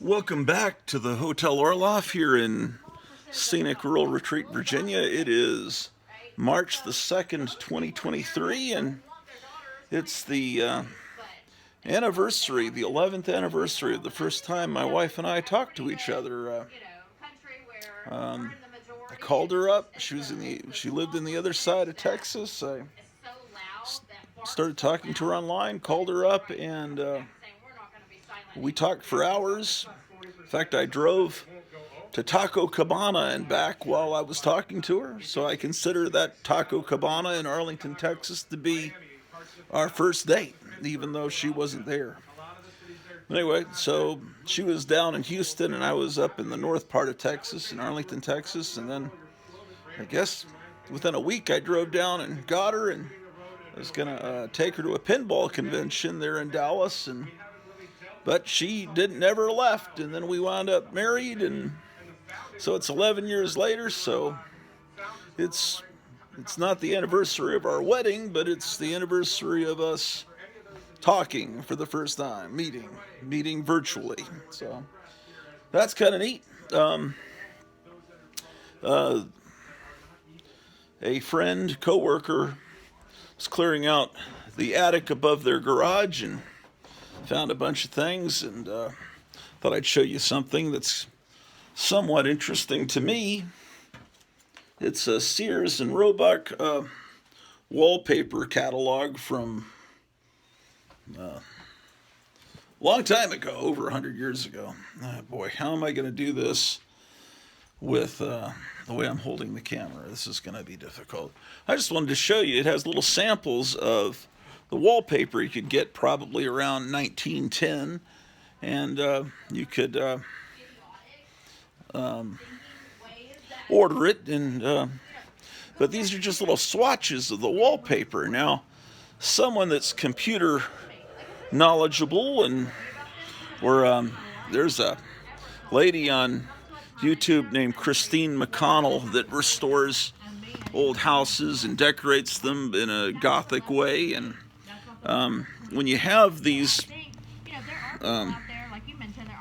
Welcome back to the Hotel Orloff here in scenic rural Retreat, Virginia. It is March the 2nd, 2023, and it's the anniversary, the 11th anniversary of the first time my wife and I talked to each other. I called her up. She lived in the other side of Texas. I started talking to her online, called her up, and we talked for hours. In fact, I drove to Taco Cabana and back while I was talking to her. So I consider that Taco Cabana in Arlington, Texas to be our first date, even though she wasn't there. Anyway, so she was down in Houston and I was up in the north part of Texas, in Arlington, Texas. And then I guess within a week I drove down and got her, and I was going to take her to a pinball convention there in Dallas, but she never left, and then we wound up married, and so it's 11 years later. So it's not the anniversary of our wedding, but it's the anniversary of us talking for the first time, meeting virtually. So that's kind of neat. A friend, coworker, was clearing out the attic above their garage and found a bunch of things, and thought I'd show you something that's somewhat interesting to me. It's a Sears and Roebuck wallpaper catalog from a long time ago, over 100 years ago. Oh boy, how am I going to do this with the way I'm holding the camera? This is going to be difficult. I just wanted to show you. It has little samples of the wallpaper you could get probably around 1910, and you could order it. And but these are just little swatches of the wallpaper. Now, someone that's computer knowledgeable, or there's a lady on YouTube named Christine McConnell that restores old houses and decorates them in a Gothic way. And when you have these,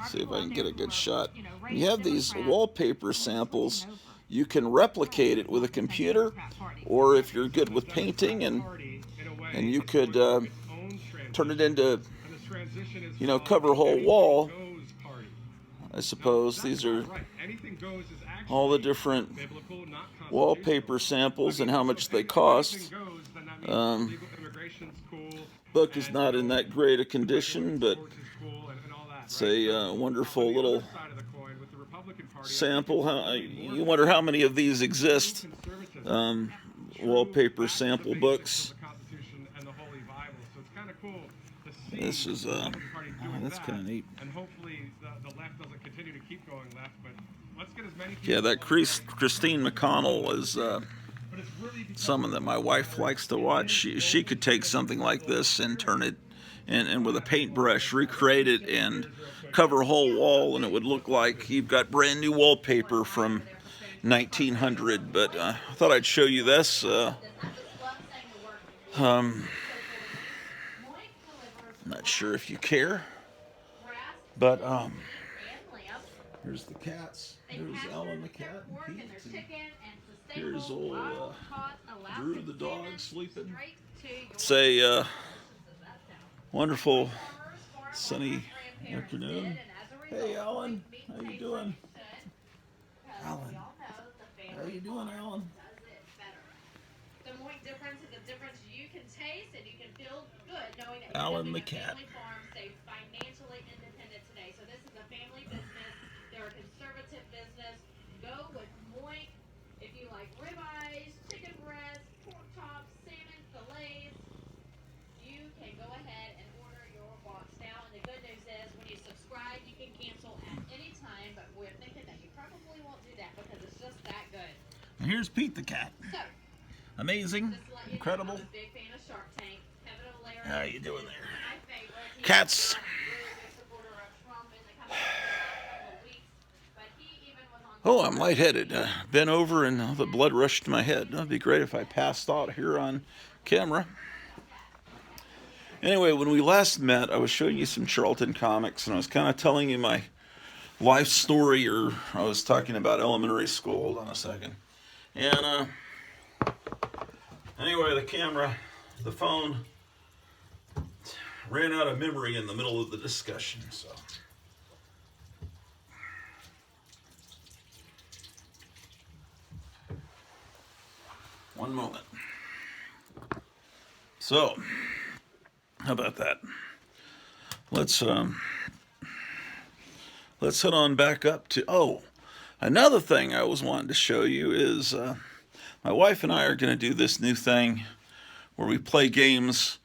see if I can get a good shot. When you have these wallpaper samples, you can replicate it with a computer, or if you're good with painting, and you could turn it into, cover a whole wall. I suppose these are all the different wallpaper samples and how much they cost. Book is not in that great a condition, but it's a wonderful little sample. You wonder how many of these exist. Wallpaper sample books. This is that's kind of neat. Yeah, that Christine McConnell is someone that my wife likes to watch. She could take something like this and turn it, and with a paintbrush recreate it and cover a whole wall, and it would look like you've got brand new wallpaper from 1900. But I thought I'd show you this. Not sure if you care, but here's the cats. Here's Ellen the cat and Pete. And here's old Drew the dog sleeping. It's a wonderful sunny afternoon. Hey, Ellen, how you doing? Alan, how you doing, Alan? The Moink difference is a difference you can taste, and you can feel good knowing that Alan the cat. family farm stay financially independent today. So this is a family business. They're a conservative business. Go with Moink if you like ribeyes, chicken breasts, pork chops, salmon, fillets. You can go ahead and order your box now. And the good news is, when you subscribe, you can cancel at any time. But we're thinking that you probably won't do that because it's just that good. And here's Pete the cat. So, amazing, incredible. I'm a big fan of Shark Tank. Kevin O'Leary, How you doing there? my favorite. He's Cats. a really big supporter of Trump in the couple of weeks, but he even was on. Oh, I'm lightheaded. Bent over and the blood rushed to my head. That'd be great if I passed out here on camera. Anyway, when we last met, I was showing you some Charlton Comics, and I was kind of telling you my life story, or I was talking about elementary school. Hold on a second. And anyway, the phone ran out of memory in the middle of the discussion. So one moment. So how about that? Let's head on back up to, another thing I was wanting to show you is my wife and I are going to do this new thing where we play games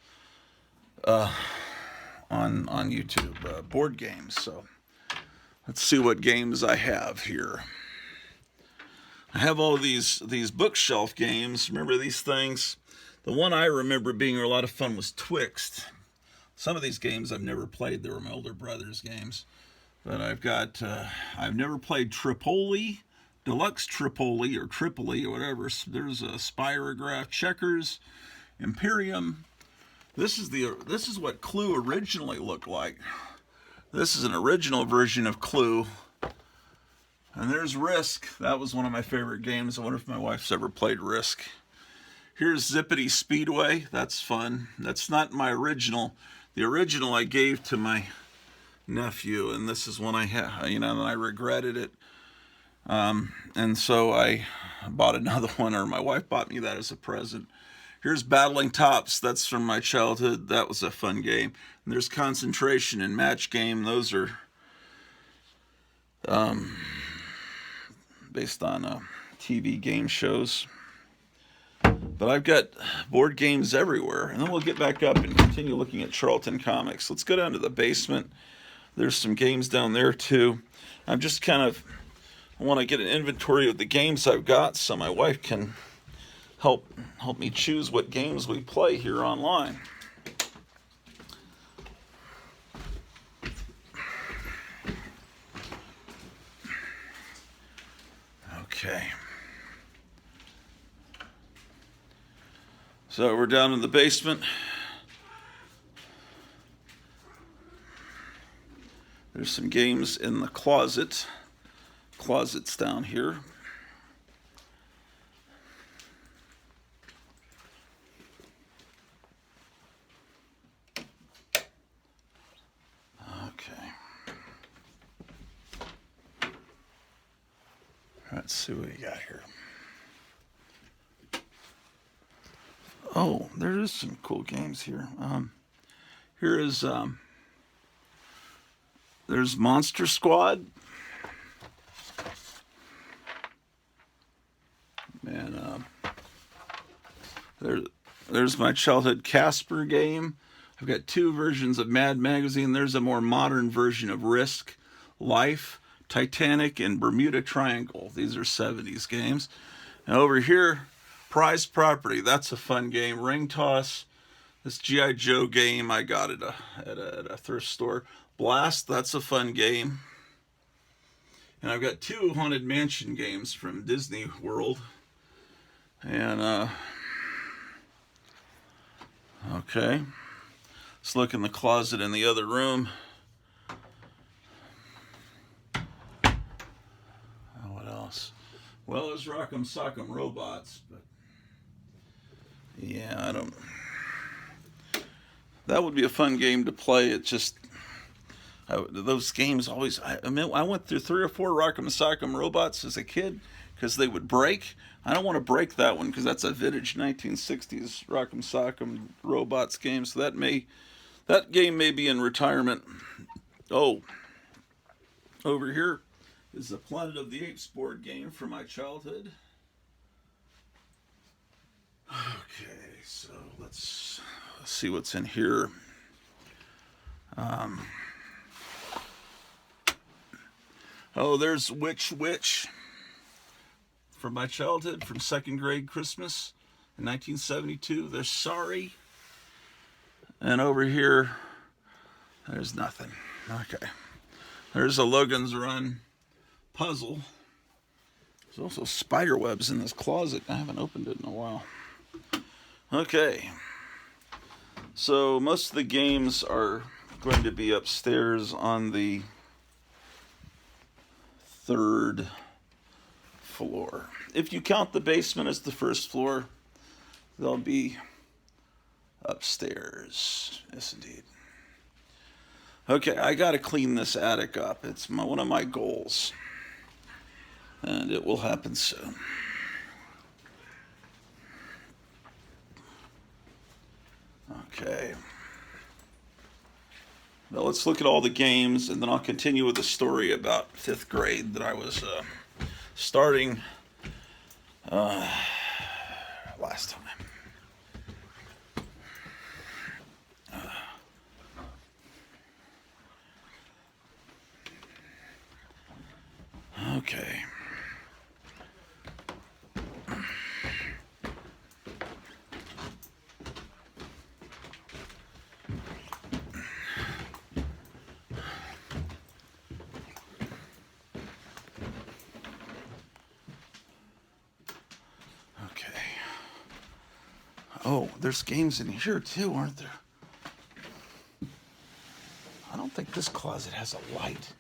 on YouTube, board games. So let's see what games I have here. I have all these bookshelf games. Remember these things? The one I remember being a lot of fun was Twixt. Some of these games I've never played. They were my older brother's games. But I've never played Tripoli, Deluxe Tripoli, or Tripoli, or whatever. There's a Spirograph, Checkers, Imperium. This is what Clue originally looked like. This is an original version of Clue. And there's Risk. That was one of my favorite games. I wonder if my wife's ever played Risk. Here's Zippity Speedway. That's fun. That's not my original. The original I gave to my nephew, and this is one I had, and I regretted it. And so I bought another one, or my wife bought me that as a present. Here's Battling Tops. That's from my childhood. That was a fun game. And there's Concentration and Match Game. Those are based on TV game shows. But I've got board games everywhere. And then we'll get back up and continue looking at Charlton Comics. Let's go down to the basement. There's some games down there too. I'm just I want to get an inventory of the games I've got so my wife can help me choose what games we play here online. Okay. So we're down in the basement. There's some games in the closet. Closet's down here. Okay. Let's see what we got here. Oh, there is some cool games here. Here is there's Monster Squad. And there's my childhood Casper game. I've got two versions of Mad Magazine. There's a more modern version of Risk, Life, Titanic, and Bermuda Triangle. These are 70s games. And over here, Prize Property. That's a fun game. Ring Toss. This G.I. Joe game I got at a thrift store. Blast. That's a fun game. And I've got two Haunted Mansion games from Disney World. And okay. Let's look in the closet in the other room. What else? Well, there's Rock'em Sock'em Robots, but yeah, I don't. That would be a fun game to play. It just those games always. I went through 3 or 4 Rock'em Sock'em Robots as a kid because they would break. I don't want to break that one because that's a vintage 1960s Rock'em Sock'em Robots game. So that game may be in retirement. Oh, over here is the Planet of the Apes board game from my childhood. Okay, so let's see what's in here. There's Witch from my childhood, from second grade Christmas in 1972. There's Sorry. And over here, there's nothing. Okay. There's a Logan's Run puzzle. There's also spider webs in this closet. I haven't opened it in a while. Okay. So most of the games are going to be upstairs on the third floor. If you count the basement as the first floor, they'll be upstairs. Yes, indeed. Okay, I got to clean this attic up. It's one of my goals, and it will happen soon. Okay. Now let's look at all the games, and then I'll continue with the story about 5th grade that I was starting last time. Okay. Oh, there's games in here too, aren't there? I don't think this closet has a light.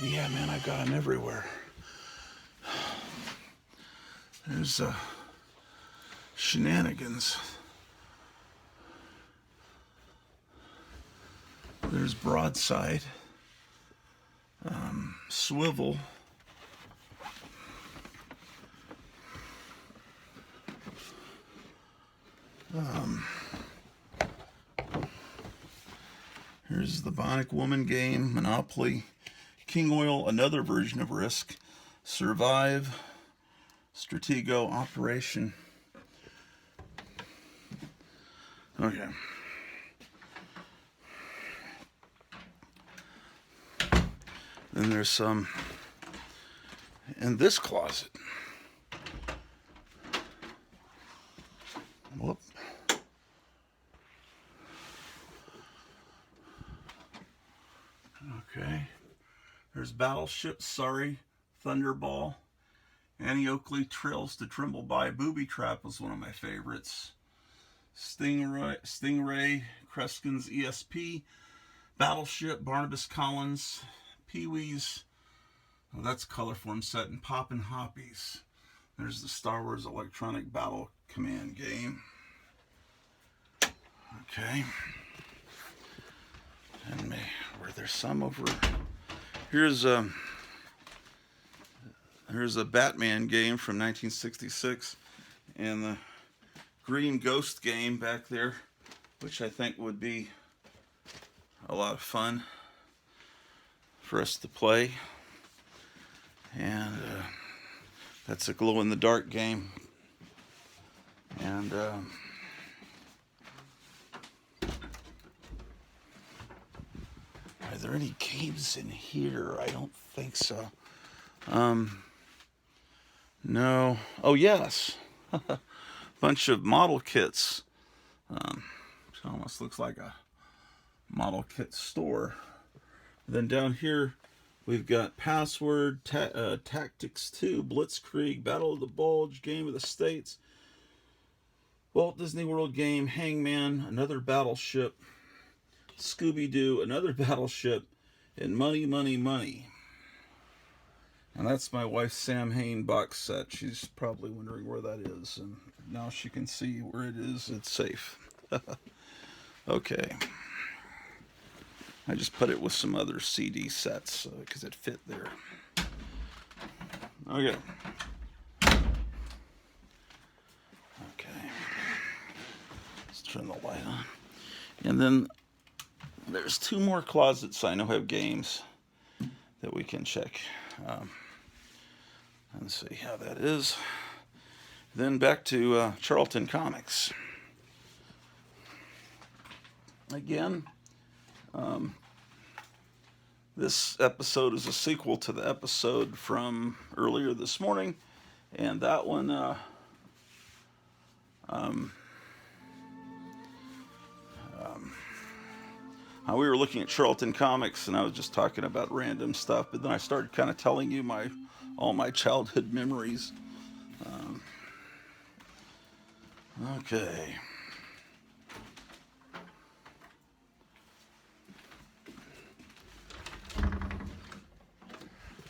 Yeah, man, I got them everywhere. There's shenanigans. There's broadside. Swivel. Here's the Bionic Woman game, Monopoly, King Oil, another version of Risk, Survive, Stratego, Operation. Okay. Then there's some in this closet. Whoop. Okay. There's Battleship, Sorry, Thunderball, Annie Oakley, Trails to Trimble By, Booby Trap was one of my favorites. Stingray, Kreskin's ESP, Battleship, Barnabas Collins, Pee-wee's, oh, that's Colorform set, and Poppin' Hoppies. There's the Star Wars Electronic Battle Command game. Okay. And were there some over? Here's a Batman game from 1966, and the Green Ghost game back there, which I think would be a lot of fun for us to play. And that's a glow-in-the-dark game. And are there any games in here? I don't think so. No. Oh, yes. Bunch of model kits. It almost looks like a model kit store. Then down here, we've got Password, Tactics 2, Blitzkrieg, Battle of the Bulge, Game of the States, Walt Disney World game, Hangman, another Battleship, Scooby-Doo, another Battleship, and Money, Money, Money. And that's my wife Sam Hain box set. She's probably wondering where that is, and now she can see where it is. It's safe. Okay. I just put it with some other CD sets because it fit there. Okay. Okay. Let's turn the light on. And then there's two more closets I know have games that we can check. And see how that is. Then back to Charlton Comics. Again, this episode is a sequel to the episode from earlier this morning, and that one we were looking at Charlton Comics, and I was just talking about random stuff, but then I started kind of telling you all my childhood memories. Okay.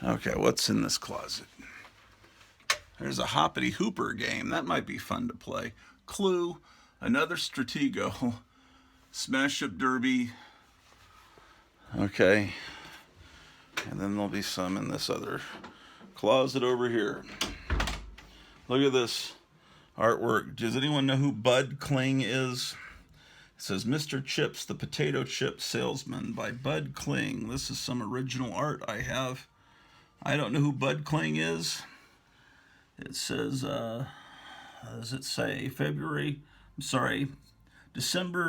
Okay, what's in this closet? There's a Hoppity Hooper game. That might be fun to play. Clue, another Stratego, Smash Up Derby. Okay. And then there'll be some in this other closet over here. Look at this artwork. Does anyone know who Bud Kling is? It says Mr. Chips, the Potato Chip Salesman by Bud Kling. This is some original art I have. I don't know who Bud Kling is. It says, does it say December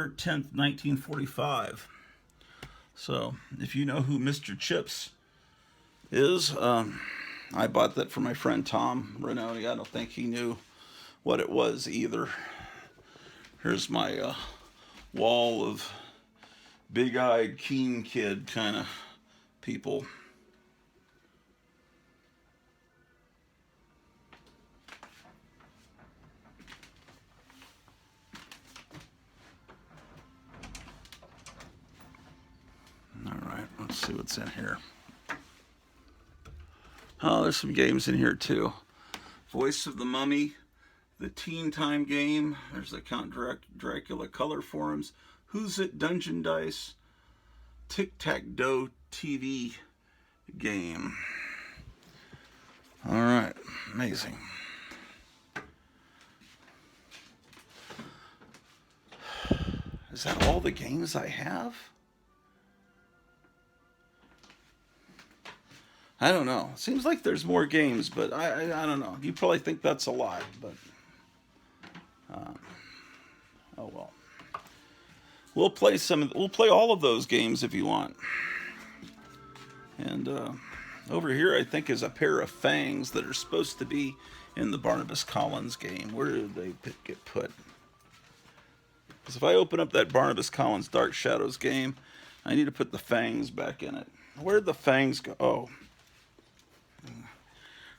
10th, 1945. So if you know who Mr. Chips is, I bought that for my friend Tom Renoni. I don't think he knew what it was either. Here's my wall of big-eyed, keen kid kind of people. All right, let's see what's in here. Oh, there's some games in here too. Voice of the Mummy, the Teen Time game. There's the Count Dracula color forums. Who's It Dungeon Dice, Tic-Tac-Doe TV game. All right, amazing. Is that all the games I have? I don't know. Seems like there's more games, but I don't know. You probably think that's a lot, but oh well. We'll play all of those games if you want. And over here, I think, is a pair of fangs that are supposed to be in the Barnabas Collins game. Where did they get put? Because if I open up that Barnabas Collins Dark Shadows game, I need to put the fangs back in it. Where'd the fangs go? Oh.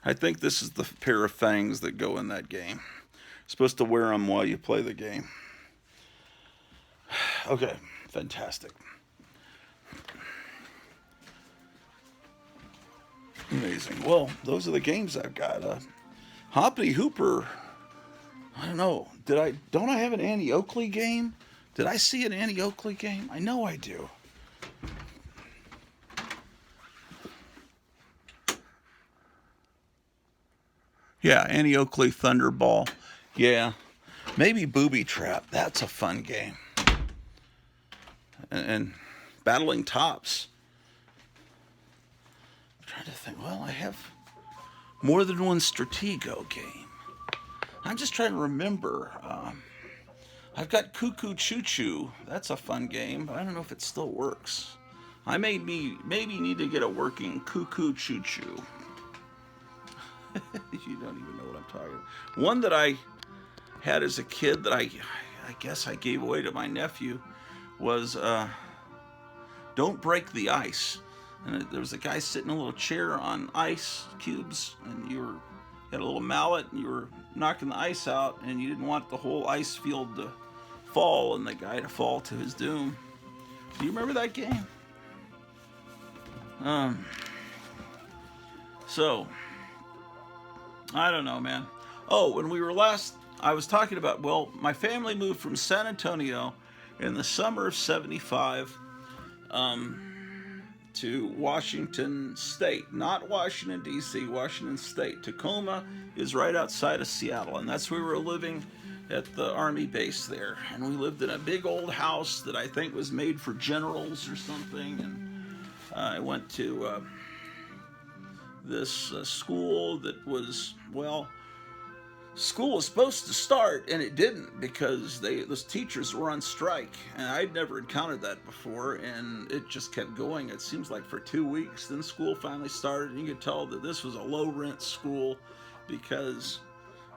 I think this is the pair of fangs that go in that game. You're supposed to wear them while you play the game. Okay, fantastic. Amazing. Well, those are the games I've got. Hoppity Hooper. I don't know. Don't I have an Annie Oakley game? Did I see an Annie Oakley game? I know I do. Yeah, Annie Oakley Thunderball. Yeah. Maybe Booby Trap. That's a fun game. And Battling Tops. I'm trying to think. Well, I have more than one Stratego game. I'm just trying to remember. I've got Cuckoo Choo Choo. That's a fun game, but I don't know if it still works. I maybe need to get a working Cuckoo Choo Choo. You don't even know what I'm talking about. One that I had as a kid that I guess I gave away to my nephew was Don't Break the Ice. And there was a guy sitting in a little chair on ice cubes, and you had a little mallet, and you were knocking the ice out, and you didn't want the whole ice field to fall and the guy to fall to his doom. Do you remember that game? So I don't know, man. Oh, when we were last, I was talking about, well, my family moved from San Antonio in the summer of '75 to Washington State. Not Washington, D.C., Washington State. Tacoma is right outside of Seattle, and that's where we were living at the Army base there. And we lived in a big old house that I think was made for generals or something, and I went to this school that was, well, school was supposed to start and it didn't because those teachers were on strike, and I'd never encountered that before, and it just kept going. It seems like for 2 weeks. Then school finally started, and you could tell that this was a low rent school because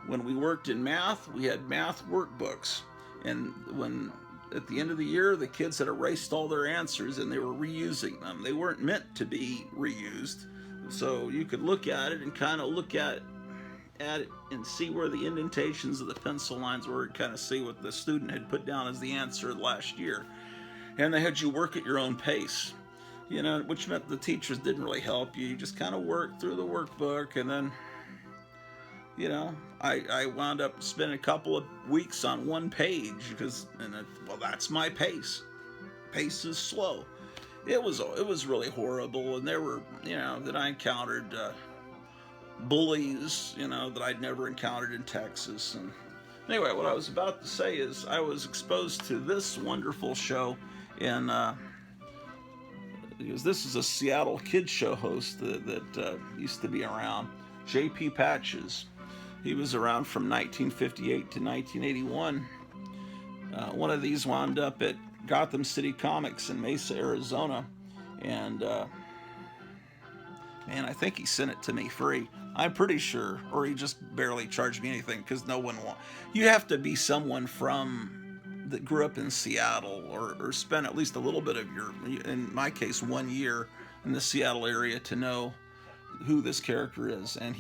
when we worked in math, we had math workbooks, and when at the end of the year the kids had erased all their answers and they were reusing them. They weren't meant to be reused. So you could look at it and kind of look at it and see where the indentations of the pencil lines were, and kind of see what the student had put down as the answer last year. And they had you work at your own pace. which meant the teachers didn't really help you. You just kind of worked through the workbook, and then, I wound up spending a couple of weeks on one page well, that's my pace. Pace is slow. It was really horrible, and there were, that I encountered bullies, that I'd never encountered in Texas. And anyway, what I was about to say is I was exposed to this wonderful show because this is a Seattle kids show host that used to be around, J.P. Patches. He was around from 1958 to 1981. One of these wound up at Gotham City Comics in Mesa, Arizona, and man, I think he sent it to me free. I'm pretty sure, or he just barely charged me anything, because you have to be someone that grew up in Seattle, or spent at least a little bit of in my case, 1 year in the Seattle area to know who this character is. And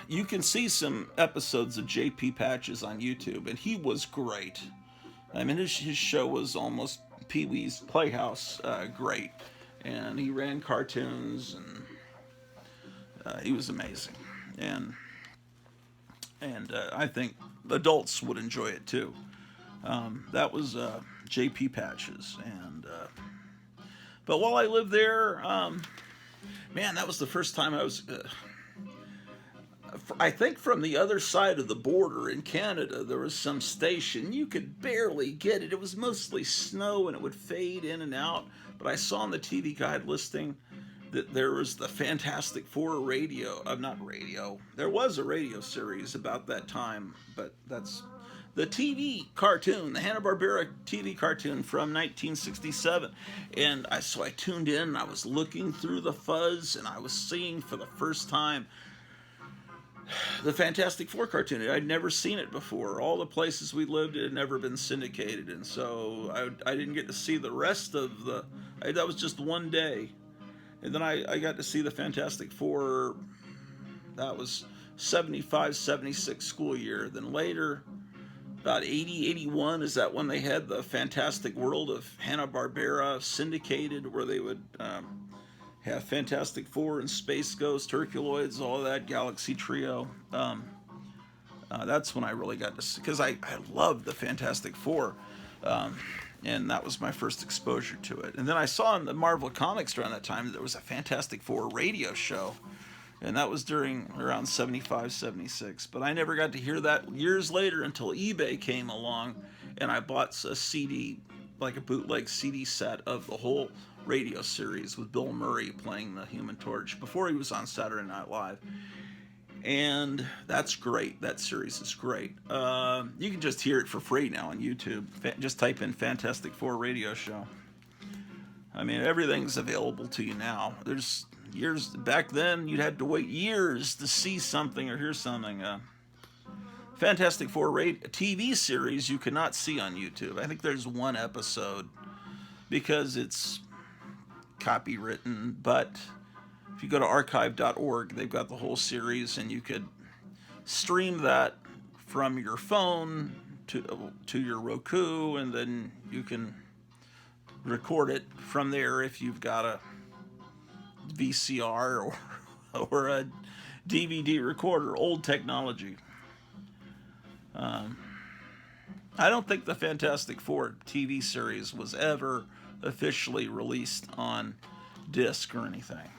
you can see some episodes of J.P. Patches on YouTube, and he was great. I mean, his show was almost Pee-wee's Playhouse great, and he ran cartoons, and he was amazing. And I think adults would enjoy it too. That was J.P. Patches, but while I lived there, man, that was the first time I was. I think from the other side of the border in Canada, there was some station. You could barely get it. It was mostly snow, and it would fade in and out. But I saw on the TV guide listing that there was the Fantastic Four there was a radio series about that time, but that's the TV cartoon, the Hanna-Barbera TV cartoon from 1967. And so I tuned in, and I was looking through the fuzz, and I was seeing for the first time the Fantastic Four cartoon. I'd never seen it before. All the places we lived, it had never been syndicated, and so I didn't get to see the rest of that was just one day. And then I got to see the Fantastic Four, that was 75, 76 school year. Then later, about 80, 81, is that when they had the Fantastic World of Hanna-Barbera syndicated, where they would have Fantastic Four and Space Ghost, Hercules, all that Galaxy Trio. That's when I really got to see, because I loved the Fantastic Four. And that was my first exposure to it. And then I saw in the Marvel Comics around that time that there was a Fantastic Four radio show. And that was around 75, 76. But I never got to hear that years later until eBay came along, and I bought a CD, like a bootleg CD set of the whole radio series with Bill Murray playing the Human Torch before he was on Saturday Night Live. And that's great. That series is great. You can just hear it for free now on YouTube. Just type in Fantastic Four radio show. I mean, everything's available to you now. There's years back then, you'd had to wait years to see something or hear something. Fantastic Four TV series you cannot see on YouTube. I think there's one episode because it's copywritten, but if you go to archive.org, they've got the whole series, and you could stream that from your phone to your Roku, and then you can record it from there if you've got a VCR or a DVD recorder, old technology. I don't think the Fantastic Four TV series was ever officially released on disc or anything.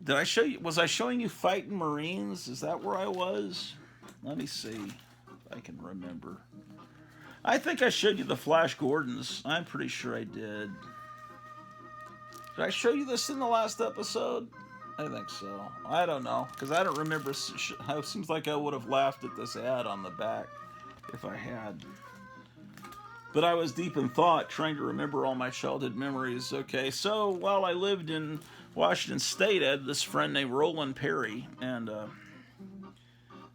Did I show you? Was I showing you Fighting Marines? Is that where I was? Let me see if I can remember. I think I showed you the Flash Gordons. I'm pretty sure I did. Did I show you this in the last episode? I think so. I don't know, because I don't remember. It seems like I would have laughed at this ad on the back if I had. But I was deep in thought, trying to remember all my childhood memories. Okay, so while I lived in Washington State, I had this friend named Roland Perry, and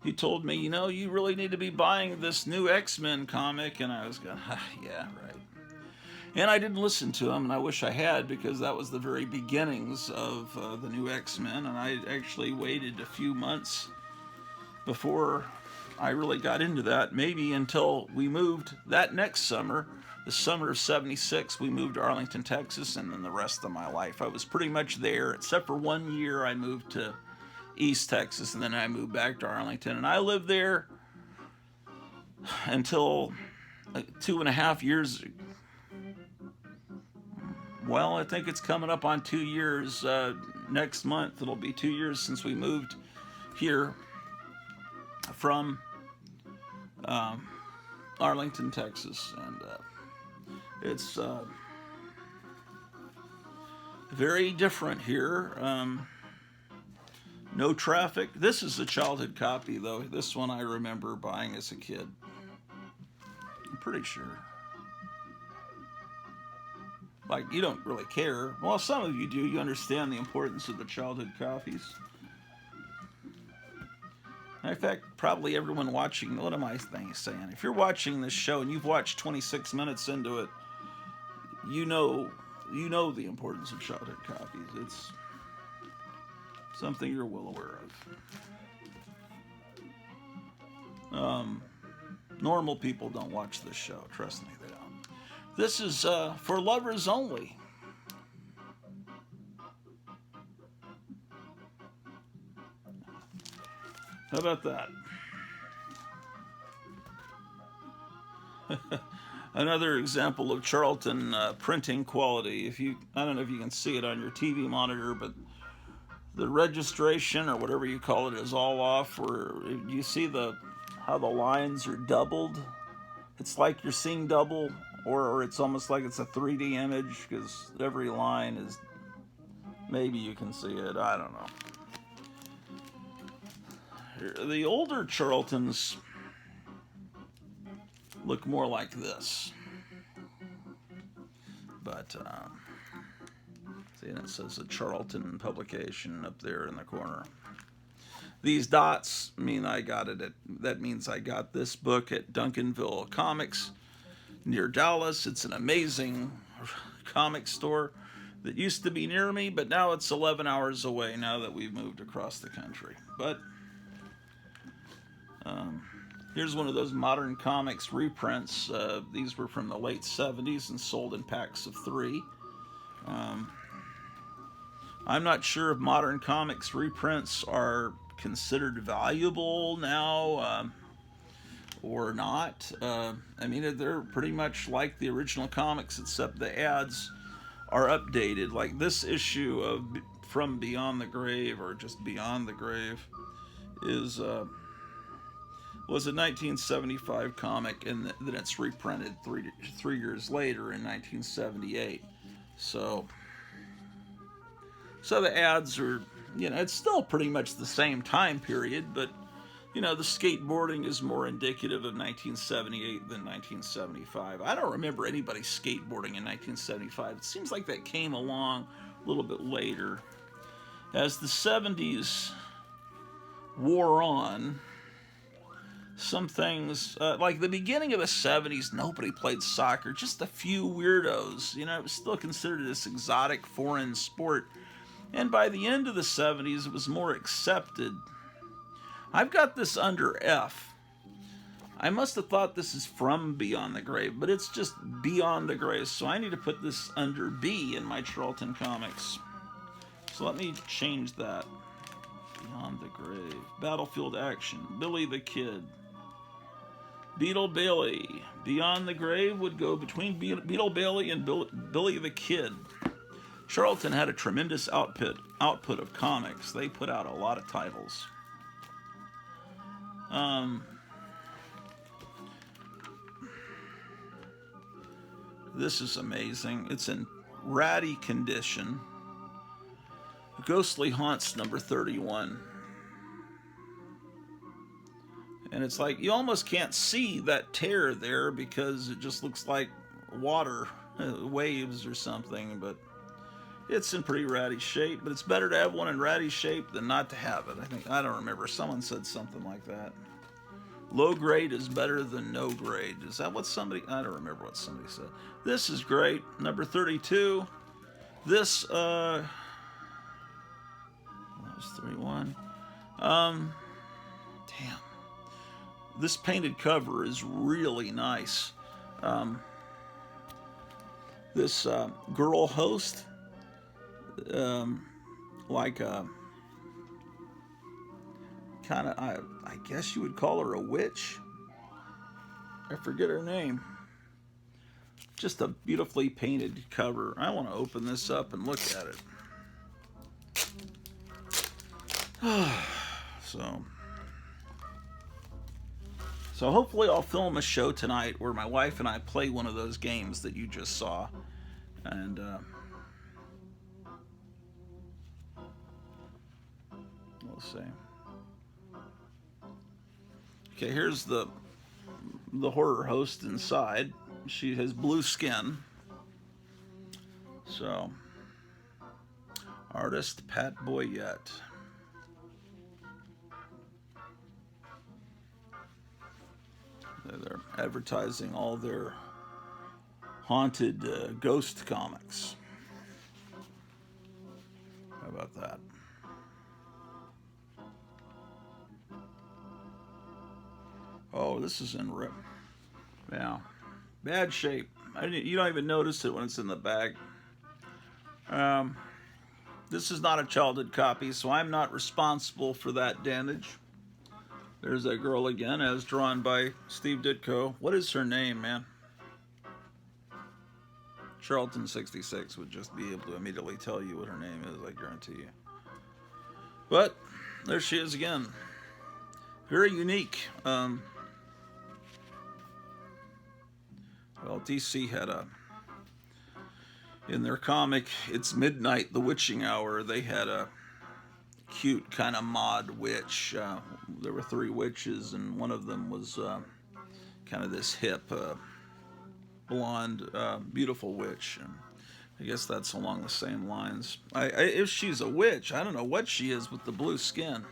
he told me, you really need to be buying this new X-Men comic, and I was going, yeah, right. And I didn't listen to him, and I wish I had, because that was the very beginnings of the new X-Men, and I actually waited a few months before I really got into that maybe until we moved that next summer. The summer of '76, we moved to Arlington, Texas, and then the rest of my life I was pretty much there, except for 1 year I moved to East Texas, and then I moved back to Arlington, and I lived there until like 2.5 years. Well, I think it's coming up on 2 years. Next month it'll be 2 years since we moved here from Arlington, Texas, and it's very different here. No traffic. This is a childhood copy, though. This one I remember buying as a kid. I'm pretty sure. Like, you don't really care. Well, some of you do. You understand the importance of the childhood copies. In fact, probably everyone watching, what am I saying? If you're watching this show and you've watched 26 minutes into it, you know the importance of childhood copies. It's something you're well aware of. Normal people don't watch this show. Trust me, they don't. This is for lovers only. How about that? Another example of Charlton printing quality. I don't know if you can see it on your TV monitor, but the registration or whatever you call it is all off. Where you see how the lines are doubled. It's like you're seeing double, or it's almost like it's a 3D image because every line is. Maybe you can see it. I don't know. The older Charltons look more like this. But, see, and it says a Charlton publication up there in the corner. These dots mean that means I got this book at Duncanville Comics near Dallas. It's an amazing comic store that used to be near me, but now it's 11 hours away now that we've moved across the country. But here's one of those modern comics reprints. These were from the late 70s and sold in packs of 3. I'm not sure if modern comics reprints are considered valuable now or not. I mean, they're pretty much like the original comics, except the ads are updated. Like this issue of From Beyond the Grave, or just Beyond the Grave, was a 1975 comic, and then it's reprinted three years later in 1978. So the ads are, it's still pretty much the same time period, but the skateboarding is more indicative of 1978 than 1975. I don't remember anybody skateboarding in 1975. It seems like that came along a little bit later. As the 70s wore on, some things, like the beginning of the 70s, nobody played soccer, just a few weirdos. It was still considered this exotic foreign sport. And by the end of the 70s, it was more accepted. I've got this under F. I must have thought this is From Beyond the Grave, but it's just Beyond the Grave. So I need to put this under B in my Charlton Comics. So let me change that. Beyond the Grave. Battlefield Action. Billy the Kid. Beetle Bailey. Beyond the Grave would go between Beetle Bailey and Billy the Kid. Charlton had a tremendous output of comics. They put out a lot of titles. This is amazing. It's in ratty condition. Ghostly Haunts number 31. And it's like you almost can't see that tear there because it just looks like water, waves or something, but it's in pretty ratty shape. But it's better to have one in ratty shape than not to have it. I don't remember. Someone said something like that. Low grade is better than no grade. Is that what somebody... I don't remember what somebody said. This is great. Number 32. This, that was 31. Damn. this painted cover is really nice. This girl host, like a kind of, I guess you would call her a witch. I forget her name. Just a beautifully painted cover. I want to open this up and look at it. So hopefully I'll film a show tonight where my wife and I play one of those games that you just saw. And we'll see. Okay, here's the horror host inside. She has blue skin. So, artist Pat Boyette. They're advertising all their haunted ghost comics. How about that? Oh, this is in rip. Yeah, bad shape. You don't even notice it when it's in the bag. This is not a childhood copy, so I'm not responsible for that damage. There's that girl again, as drawn by Steve Ditko. What is her name, man? Charlton 66 would just be able to immediately tell you what her name is, I guarantee you. But there she is again. Very unique. Well, DC had in their comic, It's Midnight, the Witching Hour, they had a cute kind of mod witch. There were 3 witches, and one of them was kind of this hip, blonde, beautiful witch. And I guess that's along the same lines. If she's a witch, I don't know what she is with the blue skin.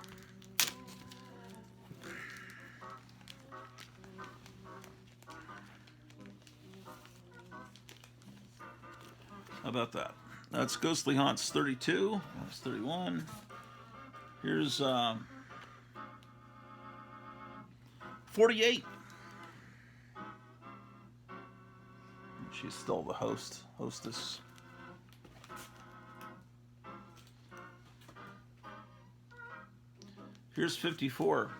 How about that? That's Ghostly Haunts 32. That's 31. Here's 48. She's still the hostess. Here's 54.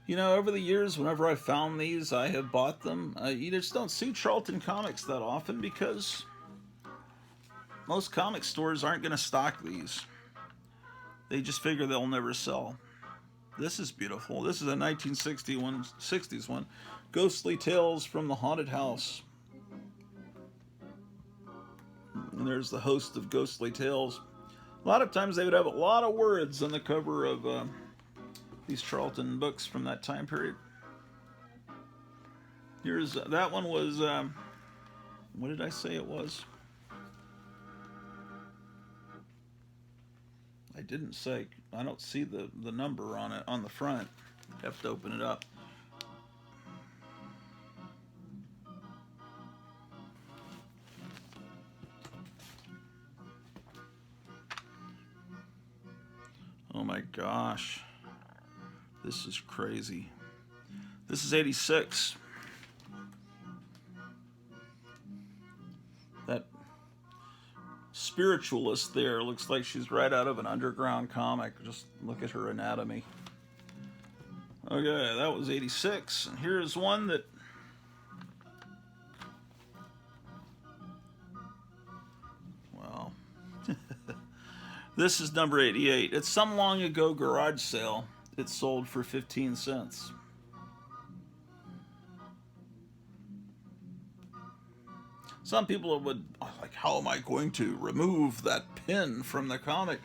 You know, over the years, whenever I found these, I have bought them. You just don't see Charlton Comics that often because most comic stores aren't going to stock these. They just figure they'll never sell. This is beautiful. This is a 1960s one. Ghostly Tales from the Haunted House. And there's the host of Ghostly Tales. A lot of times they would have a lot of words on the cover of these Charlton books from that time period. Here's that one was what did I say it was? I didn't say. I don't see the number on it on the front. Have to open it up. Oh my gosh. This is crazy. This is 86. That spiritualist there looks like she's right out of an underground comic. Just look at her anatomy. Okay, that was 86. And here's one that well this is number 88. It's some long ago garage sale. It sold for 15 cents. Some people would like, how am I going to remove that pin from the comic?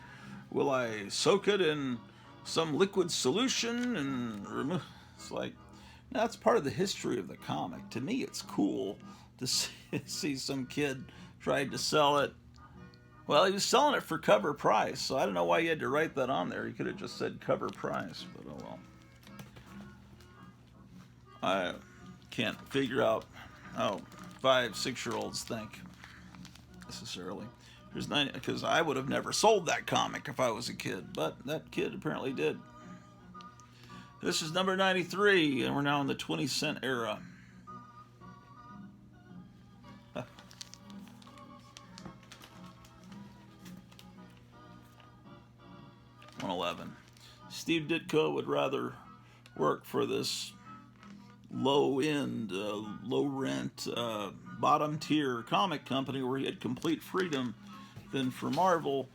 Will I soak it in some liquid solution and remove? It's like, that's part of the history of the comic. To me, it's cool to see some kid tried to sell it. Well, he was selling it for cover price, so I don't know why he had to write that on there. He could have just said cover price, but oh well. I can't figure out how 5-6-year-olds think necessarily. There's 9, because I would have never sold that comic if I was a kid, but that kid apparently did. This is number 93, and we're now in the 20-cent era. 111. Steve Ditko would rather work for this low-end, low-rent, bottom-tier comic company where he had complete freedom than for Marvel,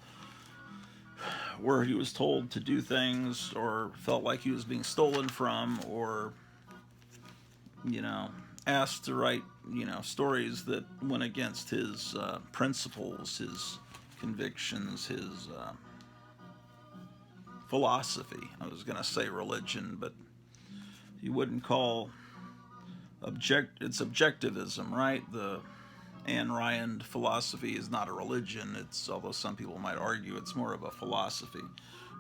where he was told to do things or felt like he was being stolen from, or, you know, asked to write, you know, stories that went against his principles, his convictions, his philosophy. I was going to say religion, but you wouldn't call it's objectivism, right? The Ayn Rand philosophy is not a religion. It's, although some people might argue, it's more of a philosophy.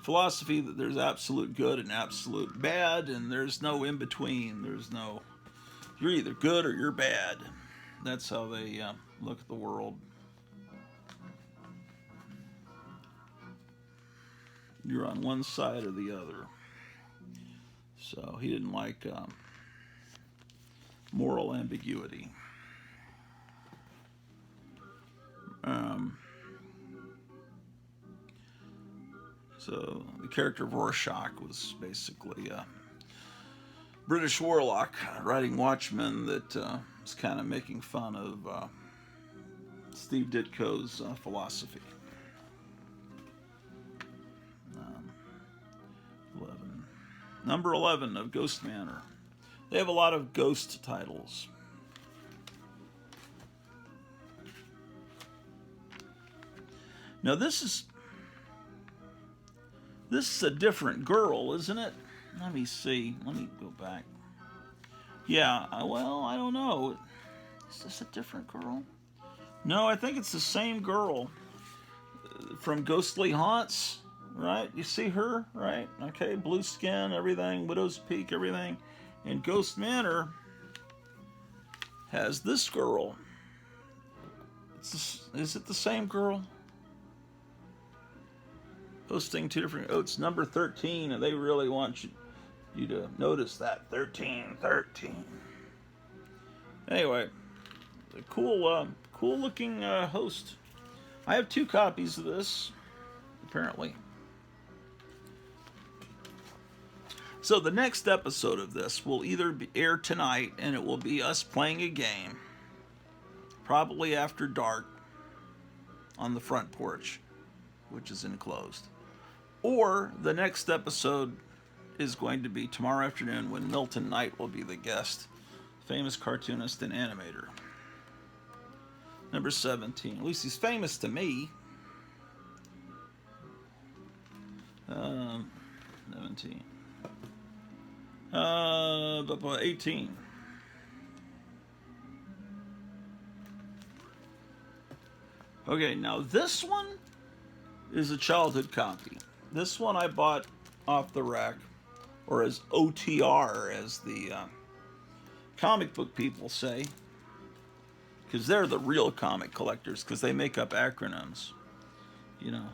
Philosophy that there's absolute good and absolute bad, and there's no in between. There's no, you're either good or you're bad. That's how they look at the world. You're on one side or the other. So he didn't like moral ambiguity. So the character of Rorschach was basically a British warlock writing Watchmen that was kind of making fun of Steve Ditko's philosophy. 11. Number 11 of Ghost Manor. They have a lot of ghost titles. Now this is a different girl, isn't it? Let me see. Let me go back. Yeah, well, I don't know. Is this a different girl? No, I think it's the same girl from Ghostly Haunts, right? You see her, right? Okay, blue skin, everything, Widow's Peak, everything. And Ghost Manor has this girl. Is it the same girl? Posting two different, oh, it's number 13, and they really want you to notice that. 13. Anyway, a cool looking host. I have 2 copies of this, apparently. So the next episode of this will either air tonight, and it will be us playing a game, probably after dark, on the front porch, which is enclosed. Or the next episode is going to be tomorrow afternoon, when Milton Knight will be the guest, famous cartoonist and animator. Number 17. At least he's famous to me. 17. 18. Okay, now this one is a childhood copy. This one I bought off the rack, or as OTR, as the comic book people say, because they're the real comic collectors, because they make up acronyms. You know,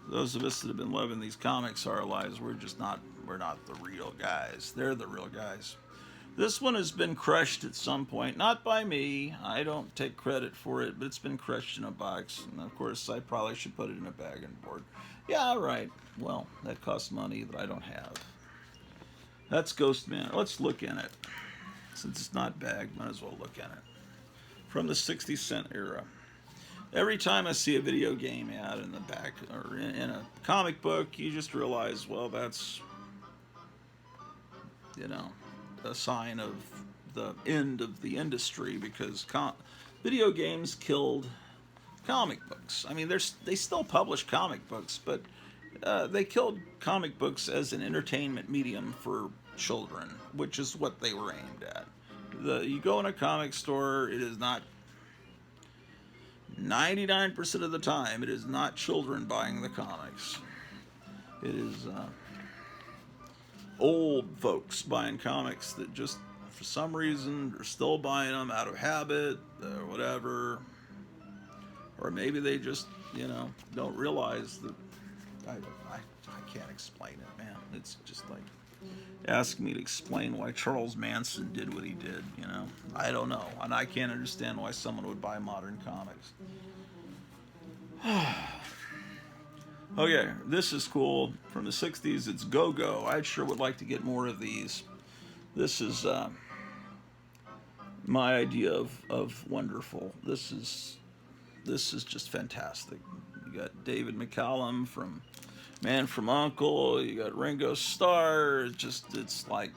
those of us that have been loving these comics our lives, we're not the real guys. They're the real guys. This one has been crushed at some point, not by me. I don't take credit for it, but it's been crushed in a box. And of course, I probably should put it in a bag and board. Yeah, right. Well, that costs money that I don't have. That's Ghost Manor. Let's look in it. Since it's not bagged, might as well look in it. From the 60-cent era. Every time I see a video game ad in the back, or in a comic book, you just realize, well, that's, you know, a sign of the end of the industry, because video games killed comic books. I mean, they still publish comic books, but they killed comic books as an entertainment medium for children, which is what they were aimed at. You go in a comic store, it is not, 99% of the time, it is not children buying the comics. It is old folks buying comics that just, for some reason, are still buying them out of habit or whatever. Or maybe they just, you know, don't realize that. I can't explain it, man. It's just like asking me to explain why Charles Manson did what he did, you know? I don't know. And I can't understand why someone would buy modern comics. Okay, this is cool. From the 60s, it's Go-Go. I sure would like to get more of these. This is my idea of wonderful. This is just fantastic. You got David McCallum from Man from U.N.C.L.E. You got Ringo Starr. It's like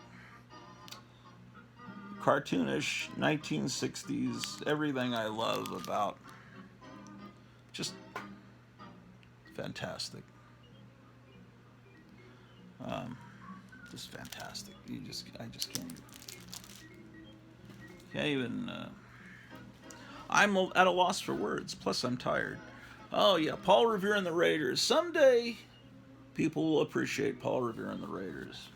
cartoonish 1960s. Everything I love about. Just fantastic. Just fantastic. I just can't even. I'm at a loss for words. Plus, I'm tired. Oh yeah, Paul Revere and the Raiders. Someday, people will appreciate Paul Revere and the Raiders.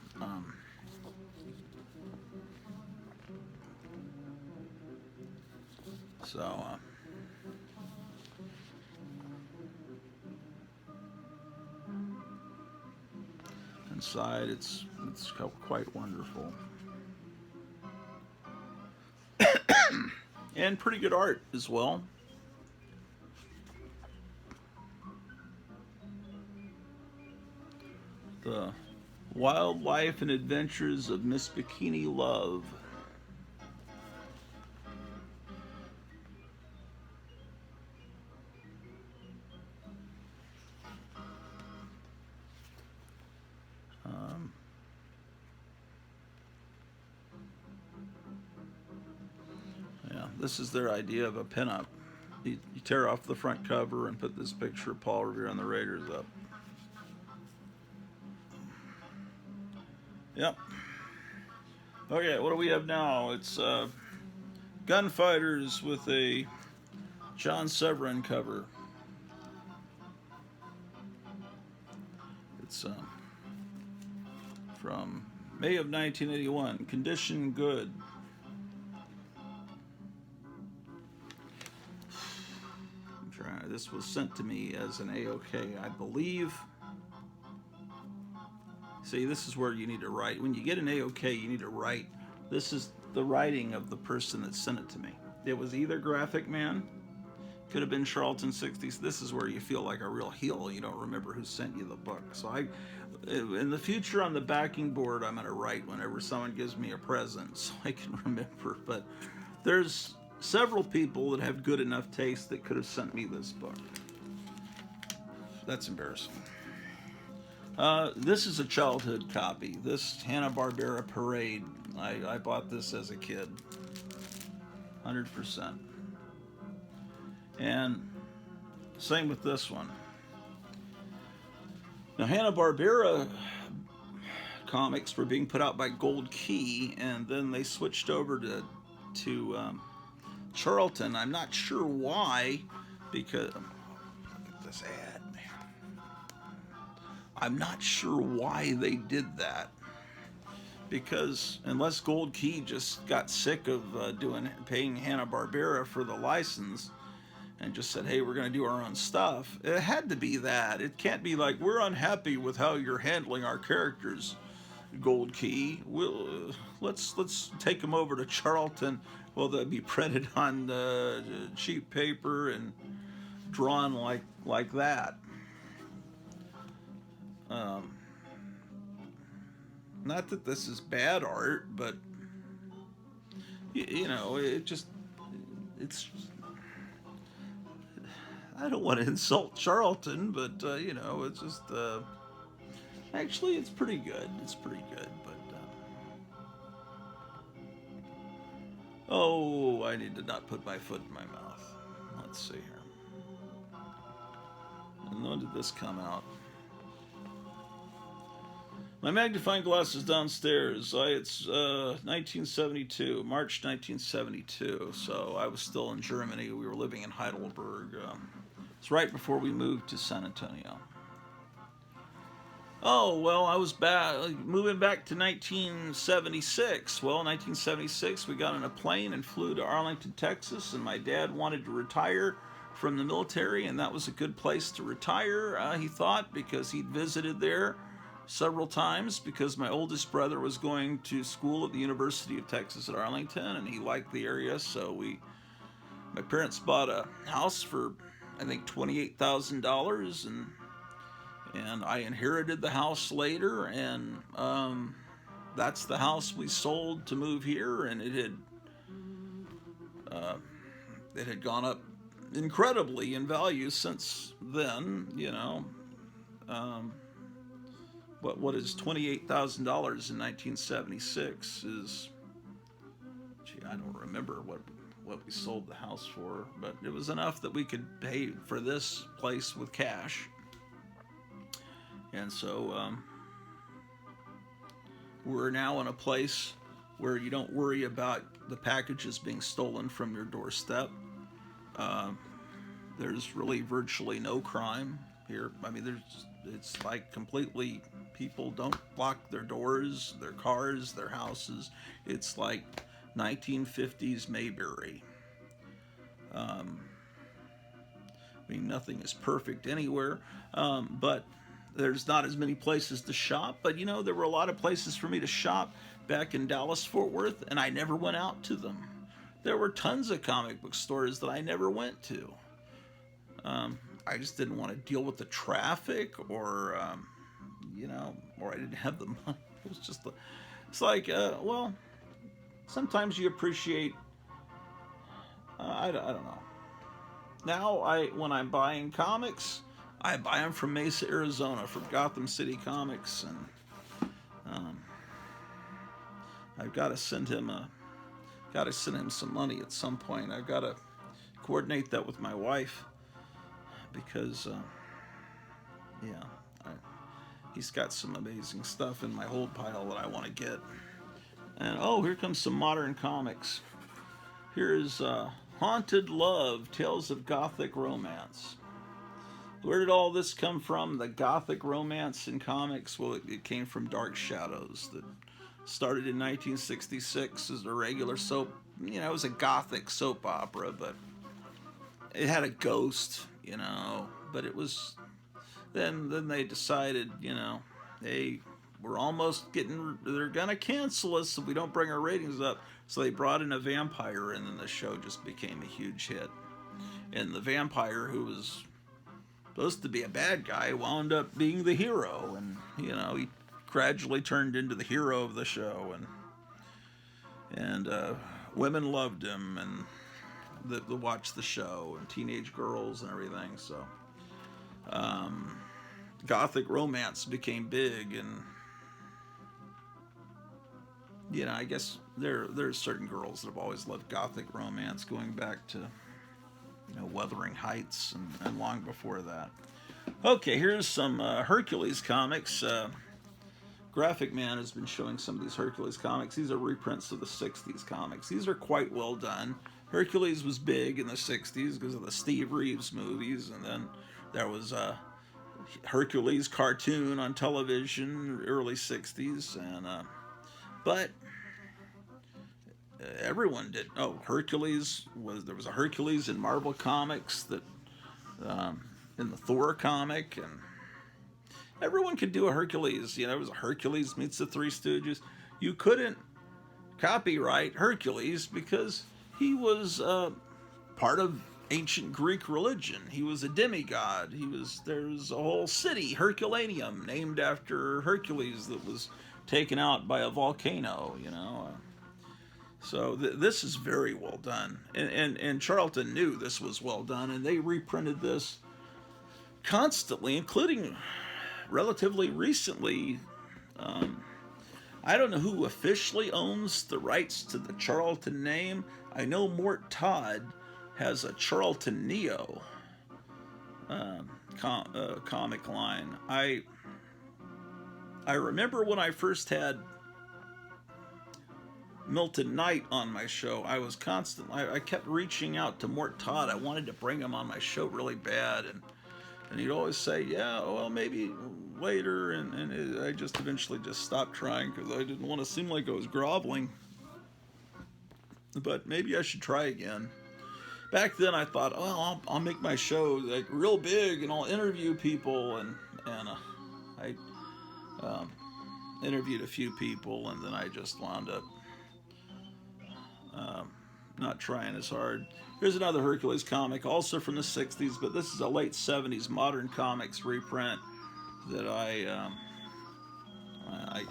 Inside, it's quite wonderful. And pretty good art as well. The Wildlife and Adventures of Miss Bikini Love. This is their idea of a pinup. You tear off the front cover and put this picture of Paul Revere and the Raiders up. Yep. Okay, what do we have now? It's Gunfighters with a John Severin cover. It's from May of 1981. Condition good. This was sent to me as an A-OK, I believe. See, this is where you need to write. When you get an A-OK, you need to write. This is the writing of the person that sent it to me. It was either Graphic Man, could have been Charlton 60s. This is where you feel like a real heel. You don't remember who sent you the book. So in the future on the backing board, I'm going to write whenever someone gives me a present so I can remember. But there's several people that have good enough taste that could have sent me this book. That's embarrassing. This is a childhood copy. This Hanna-Barbera Parade. I bought this as a kid. 100%. And same with this one. Now, Hanna-Barbera comics were being put out by Gold Key, and then they switched over to Charlton. I'm not sure why, because look at this ad. I'm not sure why they did that, because unless Gold Key just got sick of paying Hanna-Barbera for the license and just said, hey, we're going to do our own stuff. It had to be that. It can't be like, we're unhappy with how you're handling our characters, Gold Key. Let's take them over to Charlton. Well, they'll be printed on cheap paper and drawn like that. Not that this is bad art, but you know, it's. I don't want to insult Charlton, but you know, it's just. Actually, it's pretty good. It's pretty good, but. Oh, I need to not put my foot in my mouth. Let's see here. And when did this come out? My magnifying glass is downstairs. It's 1972, March 1972. So I was still in Germany. We were living in Heidelberg. It's right before we moved to San Antonio. Oh, well, I was moving back to 1976. Well, 1976, we got on a plane and flew to Arlington, Texas, and my dad wanted to retire from the military, and that was a good place to retire, he thought, because he'd visited there several times because my oldest brother was going to school at the University of Texas at Arlington, and he liked the area, so my parents bought a house for, I think, $28,000, and I inherited the house later, and that's the house we sold to move here, and it had gone up incredibly in value since then. What is $28,000 in 1976 is, I don't remember what we sold the house for, but it was enough that we could pay for this place with cash. And so we're now in a place where you don't worry about the packages being stolen from your doorstep. There's really virtually no crime here. I mean, it's like completely, people don't lock their doors, their cars, their houses. It's like 1950s Mayberry. I mean, nothing is perfect anywhere, but there's not as many places to shop. But there were a lot of places for me to shop back in Dallas, Fort Worth, and I never went out to them. There were tons of comic book stores that I never went to. I just didn't want to deal with the traffic, or or I didn't have the money. It was just, it's like, well, sometimes you appreciate, I don't know. Now, when I'm buying comics, I buy them from Mesa, Arizona, from Gotham City Comics, and I've got to send him some money at some point. I've got to coordinate that with my wife, because he's got some amazing stuff in my hold pile that I want to get. And here comes some modern comics. Here's Haunted Love, Tales of Gothic Romance. Where did all this come from? The Gothic romance in comics? Well, it came from Dark Shadows, that started in 1966 as a regular soap. It was a Gothic soap opera, but it had a ghost, but it was, then they decided, hey, we're almost they're gonna cancel us if we don't bring our ratings up. So they brought in a vampire, and then the show just became a huge hit. And the vampire, who was supposed to be a bad guy, wound up being the hero, and he gradually turned into the hero of the show, and women loved him, and that watched the show, and teenage girls and everything. So Gothic romance became big, and I guess there's certain girls that have always loved Gothic romance, going back to Wuthering Heights and long before that. Okay, here's some Hercules comics. Graphic Man has been showing some of these Hercules comics. These are reprints of the 60s comics. These are quite well done. Hercules was big in the 60s because of the Steve Reeves movies, and then there was a Hercules cartoon on television, early 60s, and but everyone did. Hercules there was a Hercules in Marvel Comics, that in the Thor comic, and everyone could do a Hercules. It was a Hercules meets the Three Stooges. You couldn't copyright Hercules because he was part of ancient Greek religion. He was a demigod. There's a whole city, Herculaneum, named after Hercules, that was taken out by a volcano. So this is very well done, and Charlton knew this was well done, and they reprinted this constantly, including relatively recently. I don't know who officially owns the rights to the Charlton name. I know Mort Todd has a Charlton Neo comic line. I remember when I first had Milton Knight on my show, I kept reaching out to Mort Todd. I wanted to bring him on my show really bad, and he'd always say, yeah, well, maybe later, and I just eventually just stopped trying because I didn't want to seem like I was groveling. But maybe I should try again. back then I thought, well, I'll make my show like real big and I'll interview people, and I interviewed a few people, and then I just wound up not trying as hard. Here's another Hercules comic, also from the 60s, but this is a late 70s Modern Comics reprint that I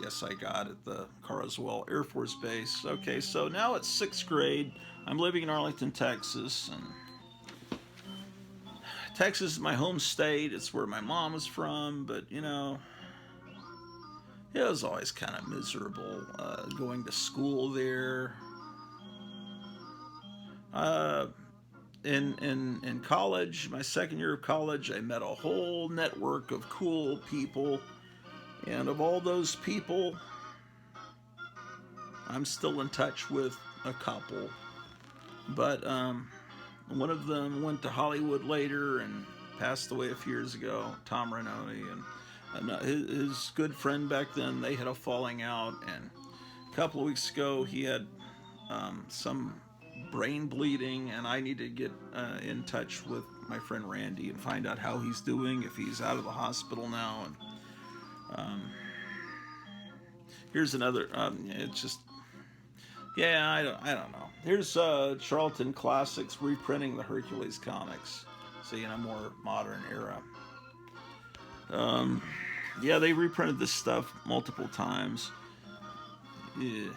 guess I got at the Carswell Air Force Base. Okay, so now it's 6th grade. I'm living in Arlington, Texas, and Texas is my home state. It's where my mom was from, but you know, it was always kind of miserable going to school there. In college, my second year of college, I met a whole network of cool people, and of all those people, I'm still in touch with a couple, but one of them went to Hollywood later and passed away a few years ago, Tom Ranoni, and his good friend back then, they had a falling out, and a couple of weeks ago he had some brain bleeding, and I need to get in touch with my friend Randy and find out how he's doing, if he's out of the hospital now. And here's another. It's just, yeah, I don't know. Here's Charlton Classics reprinting the Hercules comics, so in a more modern era. Yeah, they reprinted this stuff multiple times. Yeah.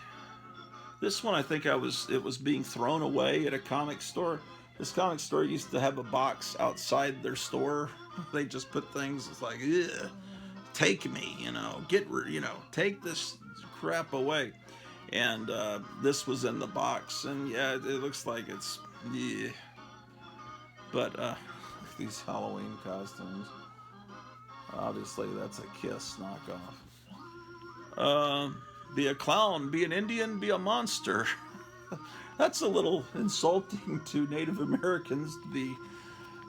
This one, I think it was being thrown away at a comic store. This comic store used to have a box outside their store. They just put things, it's like, ugh, take me, take this crap away. And this was in the box, and yeah, it looks like it's, yeah. But these Halloween costumes, obviously that's a Kiss knockoff. Be a clown, be an Indian, be a monster. That's a little insulting to Native Americans to be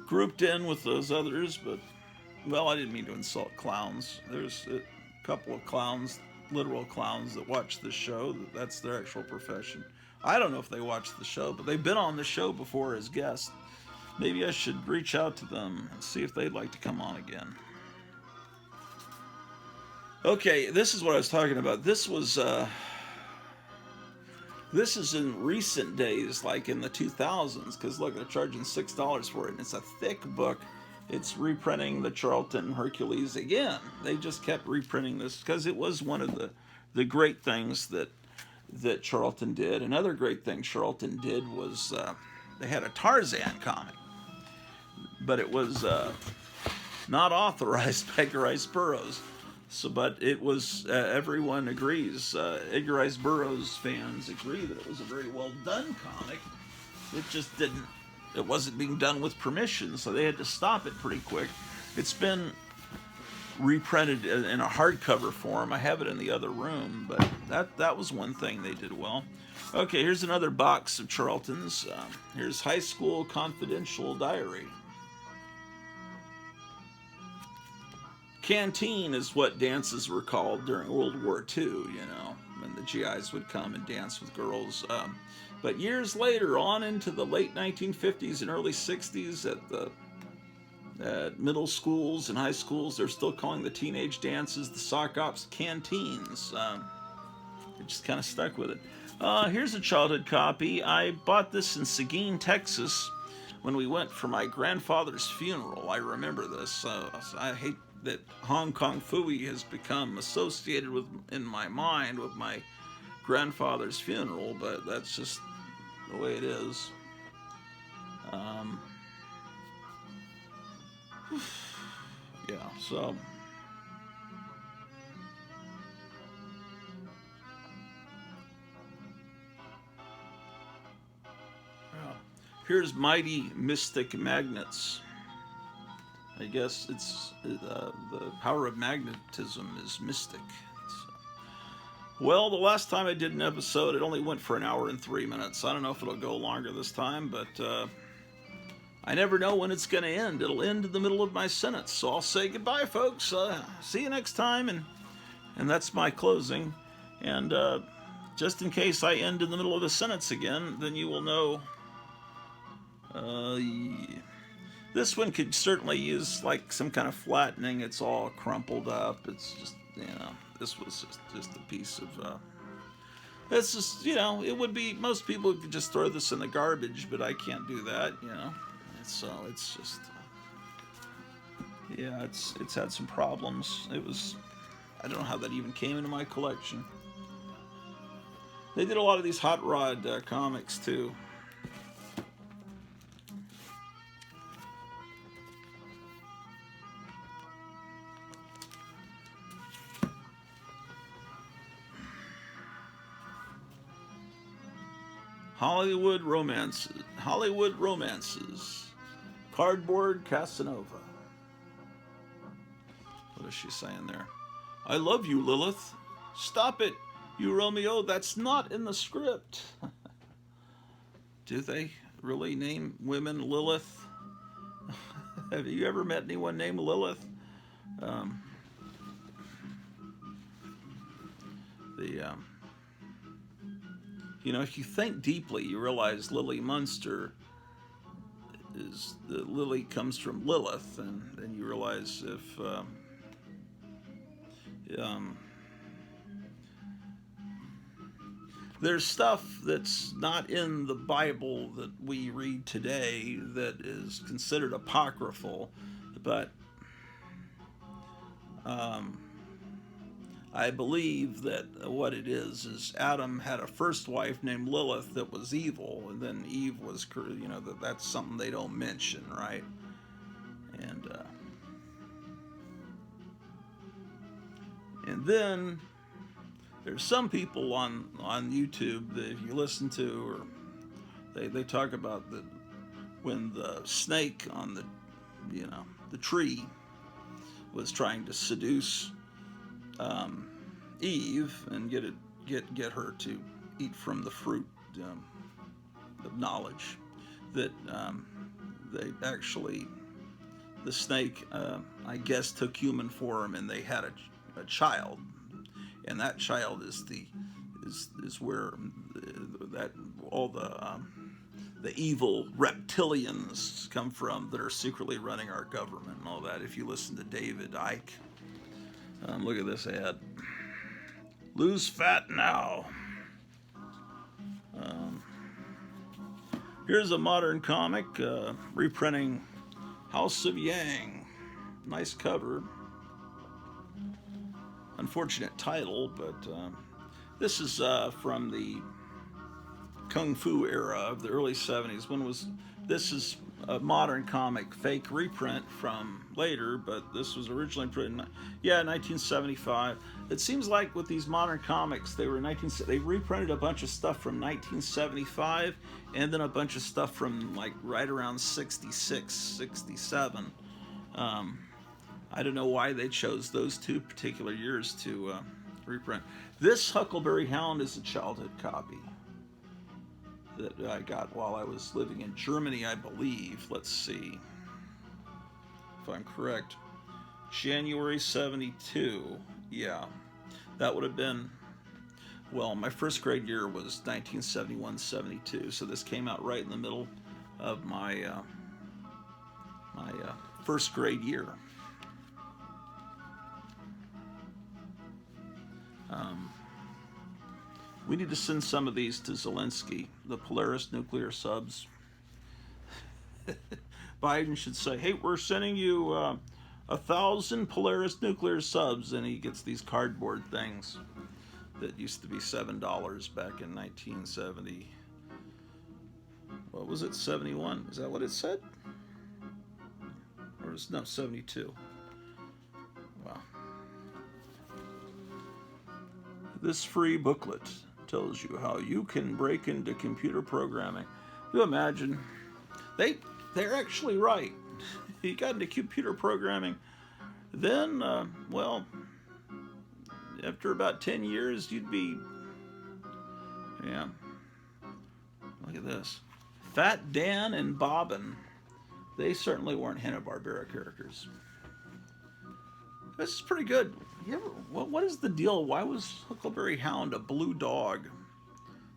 grouped in with those others, but, well, I didn't mean to insult clowns. There's a couple of clowns, literal clowns, that watch the show. That's their actual profession. I don't know if they watch the show, but they've been on the show before as guests. Maybe I should reach out to them and see if they'd like to come on again. Okay, this is what I was talking about. This is in recent days, like in the 2000s, because look, they're charging $6 for it, and it's a thick book. It's reprinting the Charlton Hercules again. They just kept reprinting this because it was one of the great things that Charlton did. Another great thing Charlton did was they had a Tarzan comic, but it was not authorized by Edgar Rice Burroughs. So, but it was, everyone agrees, Edgar Rice Burroughs fans agree that it was a very well done comic. It just it wasn't being done with permission, so they had to stop it pretty quick. It's been reprinted in a hardcover form. I have it in the other room, but that was one thing they did well. Okay, here's another box of Charlton's. Here's High School Confidential Diary. Canteen is what dances were called during World War II, when the GIs would come and dance with girls. But years later, on into the late 1950s and early 60s, at middle schools and high schools, they're still calling the teenage dances, the sock ops, canteens. They just kind of stuck with it. Here's a childhood copy. I bought this in Seguin, Texas, when we went for my grandfather's funeral. I remember this. I hate that Hong Kong Phooey has become associated with, in my mind, with my grandfather's funeral, but that's just the way it is. Yeah, so here's Mighty Mystic Magnets. I guess it's the power of magnetism is mystic. Well, the last time I did an episode, it only went for an hour and 3 minutes. I don't know if it'll go longer this time, but I never know when it's going to end. It'll end in the middle of my sentence, so I'll say goodbye, folks. See you next time, and that's my closing. And just in case I end in the middle of a sentence again, then you will know Yeah. This one could certainly use like some kind of flattening. It's all crumpled up. It's just, this was just a piece of. It's just, it would be, most people could just throw this in the garbage, but I can't do that. So it's just, yeah, it's had some problems. I don't know how that even came into my collection. They did a lot of these hot rod comics too. Hollywood romances. Cardboard Casanova. What is she saying there? I love you, Lilith. Stop it, you Romeo. That's not in the script. Do they really name women Lilith? Have you ever met anyone named Lilith? If you think deeply, you realize Lily Munster the Lily comes from Lilith, and then you realize if there's stuff that's not in the Bible that we read today that is considered apocryphal, but I believe that what it is Adam had a first wife named Lilith that was evil, and then Eve was, that's something they don't mention, right? And then there's some people on YouTube that if you listen to, or they talk about when the snake on the tree was trying to seduce Eve and get her to eat from the fruit of knowledge, that they actually, the snake I guess took human form, and they had a child, and that child is where that all the evil reptilians come from that are secretly running our government and all that. If you listen to David Icke. Look at this ad. Lose fat now. Here's a modern comic reprinting House of Yang. Nice cover. Unfortunate title, but this is from the Kung Fu era of the early 70s. This is a modern comic, fake reprint from later, but this was originally printed in 1975. It seems like with these modern comics, they reprinted a bunch of stuff from 1975, and then a bunch of stuff from like right around 66, 67. I don't know why they chose those two particular years to reprint. This Huckleberry Hound is a childhood copy that I got while I was living in Germany, I believe. Let's see if I'm correct. January 72. Yeah, that would have been, well, my first grade year was 1971-72, so this came out right in the middle of my first grade year. We need to send some of these to Zelensky, the Polaris nuclear subs. Biden should say, hey, we're sending you 1,000 Polaris nuclear subs, and he gets these cardboard things that used to be $7 back in 1970. What was it, 71? Is that what it said? Or is no, 72. Wow. This free booklet tells you how you can break into computer programming. You imagine, they're actually right. You got into computer programming, then, after about 10 years, you'd be, look at this. Fat Dan and Bobbin, they certainly weren't Hanna-Barbera characters. This is pretty good. What is the deal? Why was Huckleberry Hound a blue dog?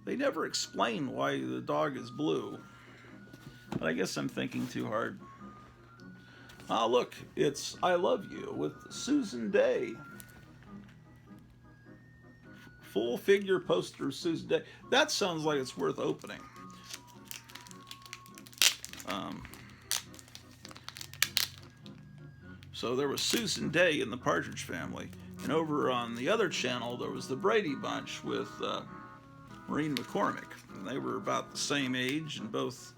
They never explain why the dog is blue. But I guess I'm thinking too hard. Ah, look, it's I Love You with Susan Day. Full figure poster of Susan Day. That sounds like it's worth opening. So there was Susan Day in the Partridge Family. And over on the other channel, there was the Brady Bunch with Maureen McCormick. And they were about the same age and both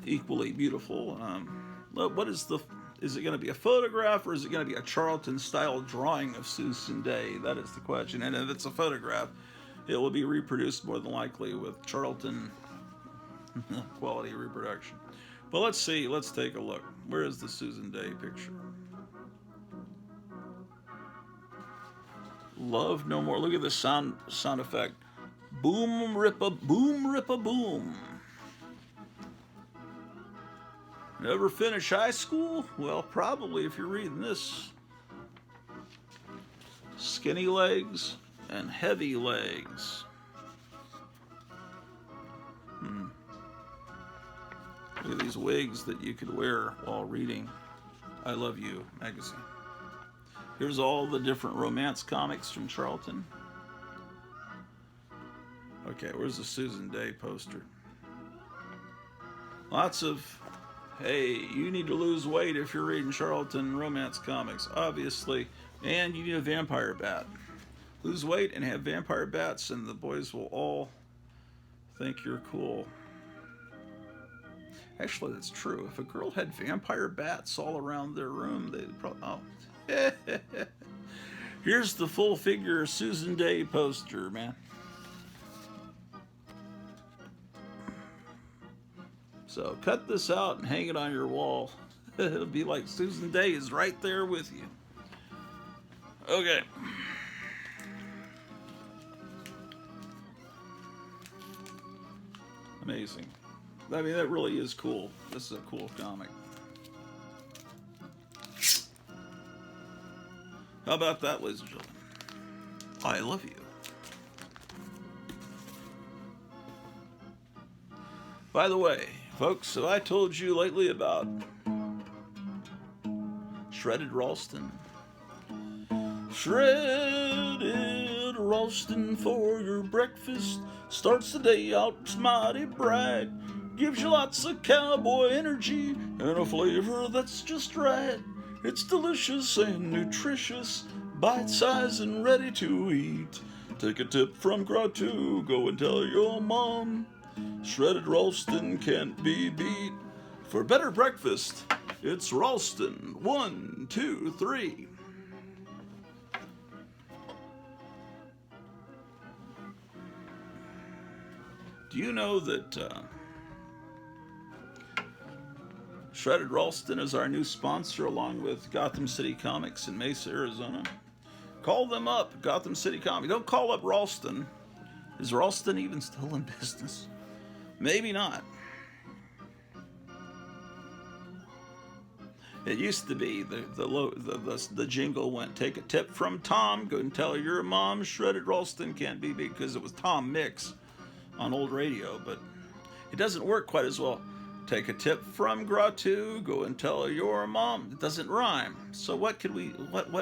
equally beautiful. What is it going to be a photograph or is it going to be a Charlton style drawing of Susan Day? That is the question. And if it's a photograph, it will be reproduced more than likely with Charlton quality reproduction. But let's see, let's take a look. Where is the Susan Day picture? Love no more. Look at this sound effect. Boom, rippa, boom. Never finish high school? Well, probably if you're reading this. Skinny legs and heavy legs. Look at these wigs that you could wear while reading I Love You magazine. Here's all the different romance comics from Charlton. Okay, where's the Susan Day poster? Lots of, hey, you need to lose weight if you're reading Charlton romance comics, obviously. And you need a vampire bat. Lose weight and have vampire bats, and the boys will all think you're cool. Actually, that's true. If a girl had vampire bats all around their room, they'd probably... Oh. Here's the full figure Susan Day poster, man. So cut this out and hang it on your wall. It'll be like Susan Day is right there with you. Okay. Amazing. I mean, that really is cool. This is a cool comic. How about that, ladies and gentlemen? I love you. By the way, folks, have I told you lately about shredded Ralston? Shredded Ralston for your breakfast. Starts the day out mighty bright. Gives you lots of cowboy energy and a flavor that's just right. It's delicious and nutritious, bite-sized and ready to eat. Take a tip from Gratu, go and tell your mom. Shredded Ralston can't be beat. For better breakfast, it's Ralston. 1, 2, 3. Do you know that Shredded Ralston is our new sponsor along with Gotham City Comics in Mesa, Arizona? Call them up, Gotham City Comics. Don't call up Ralston. Is Ralston even still in business? Maybe not. It used to be the jingle went, take a tip from Tom, go and tell your mom Shredded Ralston can't be beat, because it was Tom Mix on old radio, but it doesn't work quite as well. Take a tip from Gratu, go and tell your mom. It doesn't rhyme. So what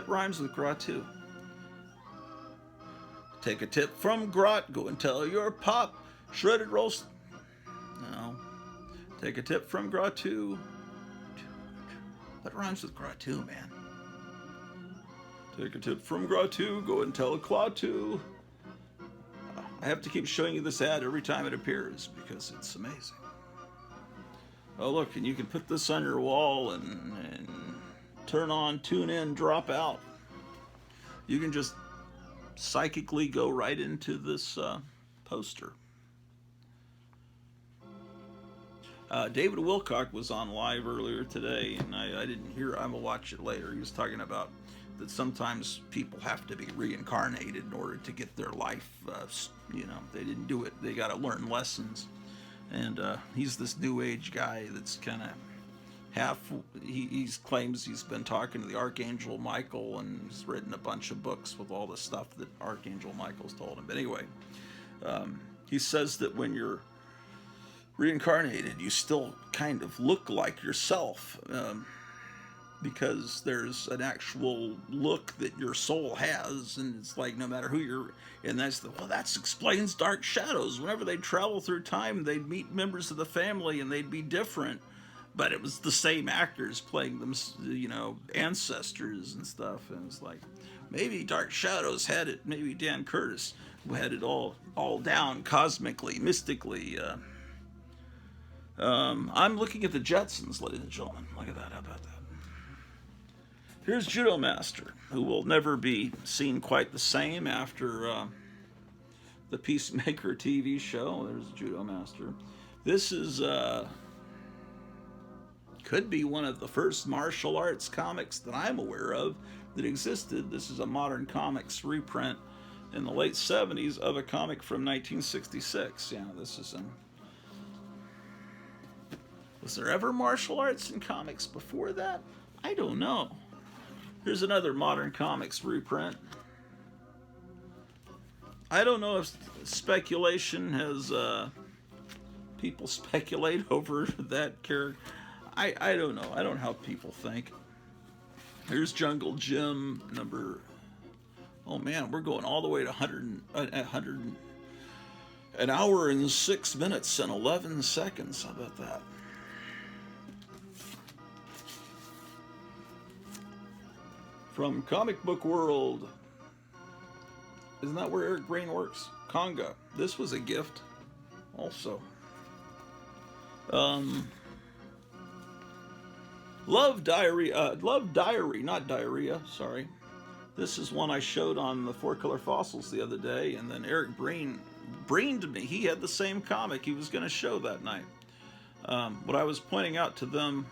rhymes with Gratu? Take a tip from Grot, go and tell your pop. Shredded Ralston. No. Take a tip from Gratu. What rhymes with Gratu, man? Take a tip from Gratu, go and tell Clatu. I have to keep showing you this ad every time it appears because it's amazing. Oh, look, and you can put this on your wall and turn on, tune in, drop out. You can just psychically go right into this poster. David Wilcock was on live earlier today, and I didn't hear. I will watch it later. He was talking about that sometimes people have to be reincarnated in order to get their life. They didn't do it. They got to learn lessons. And he's this new age guy that's kind of half. He claims he's been talking to the Archangel Michael, and he's written a bunch of books with all the stuff that Archangel Michael's told him. But anyway, he says that when you're reincarnated, you still kind of look like yourself, because there's an actual look that your soul has, and it's like no matter who you're. And that explains Dark Shadows. Whenever they'd travel through time, they'd meet members of the family, and they'd be different, but it was the same actors playing them, ancestors and stuff. And it's like maybe Dark Shadows had it. Maybe Dan Curtis had it all down cosmically, mystically. I'm looking at the Jetsons, ladies and gentlemen. Look at that. How about that? Here's Judo Master, who will never be seen quite the same after the Peacemaker TV show. There's Judo Master. This is could be one of the first martial arts comics that I'm aware of that existed. This is a Modern Comics reprint in the late 70s of a comic from 1966. Yeah, this is in. Was there ever martial arts in comics before that? I don't know. Here's another Modern Comics reprint. I don't know if speculation has people speculate over that character. I don't know. I don't know how people think. Here's Jungle Jim number. Oh man, we're going all the way to 100 an hour and 6 minutes and 11 seconds. How about that? From Comic Book World. Isn't that where Eric Brain works? Conga. This was a gift also. Love Diary, not Diarrhea, sorry. This is one I showed on the 4-Color Fossils the other day, and then Eric brained me. He had the same comic he was going to show that night. What I was pointing out to them,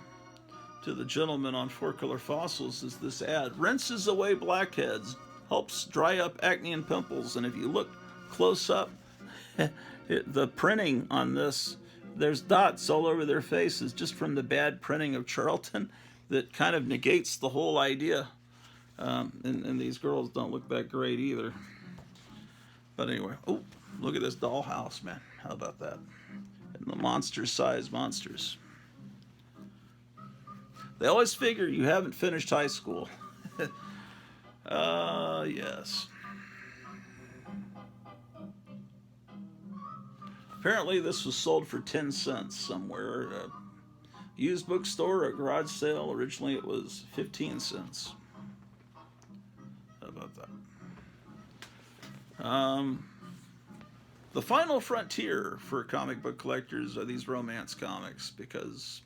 to the gentleman on 4-Color Fossils, is this ad. Rinses away blackheads, helps dry up acne and pimples, and if you look close up, the printing on this, there's dots all over their faces just from the bad printing of Charlton that kind of negates the whole idea. And these girls don't look that great either. But anyway, oh, look at this dollhouse, man. How about that? And the monster-sized monsters. They always figure you haven't finished high school. Yes. Apparently this was sold for 10 cents somewhere. A used bookstore, a garage sale. Originally it was 15 cents. How about that? The final frontier for comic book collectors are these romance comics, because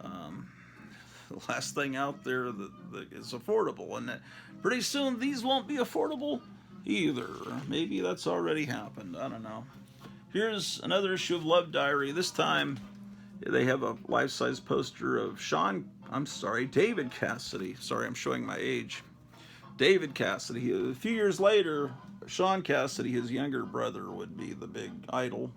the last thing out there that is affordable, and pretty soon these won't be affordable either. Maybe that's already happened. I don't know. Here's another issue of Love Diary. This time they have a life-size poster of David Cassidy. Sorry, I'm showing my age. David Cassidy. A few years later, Sean Cassidy, his younger brother, would be the big idol.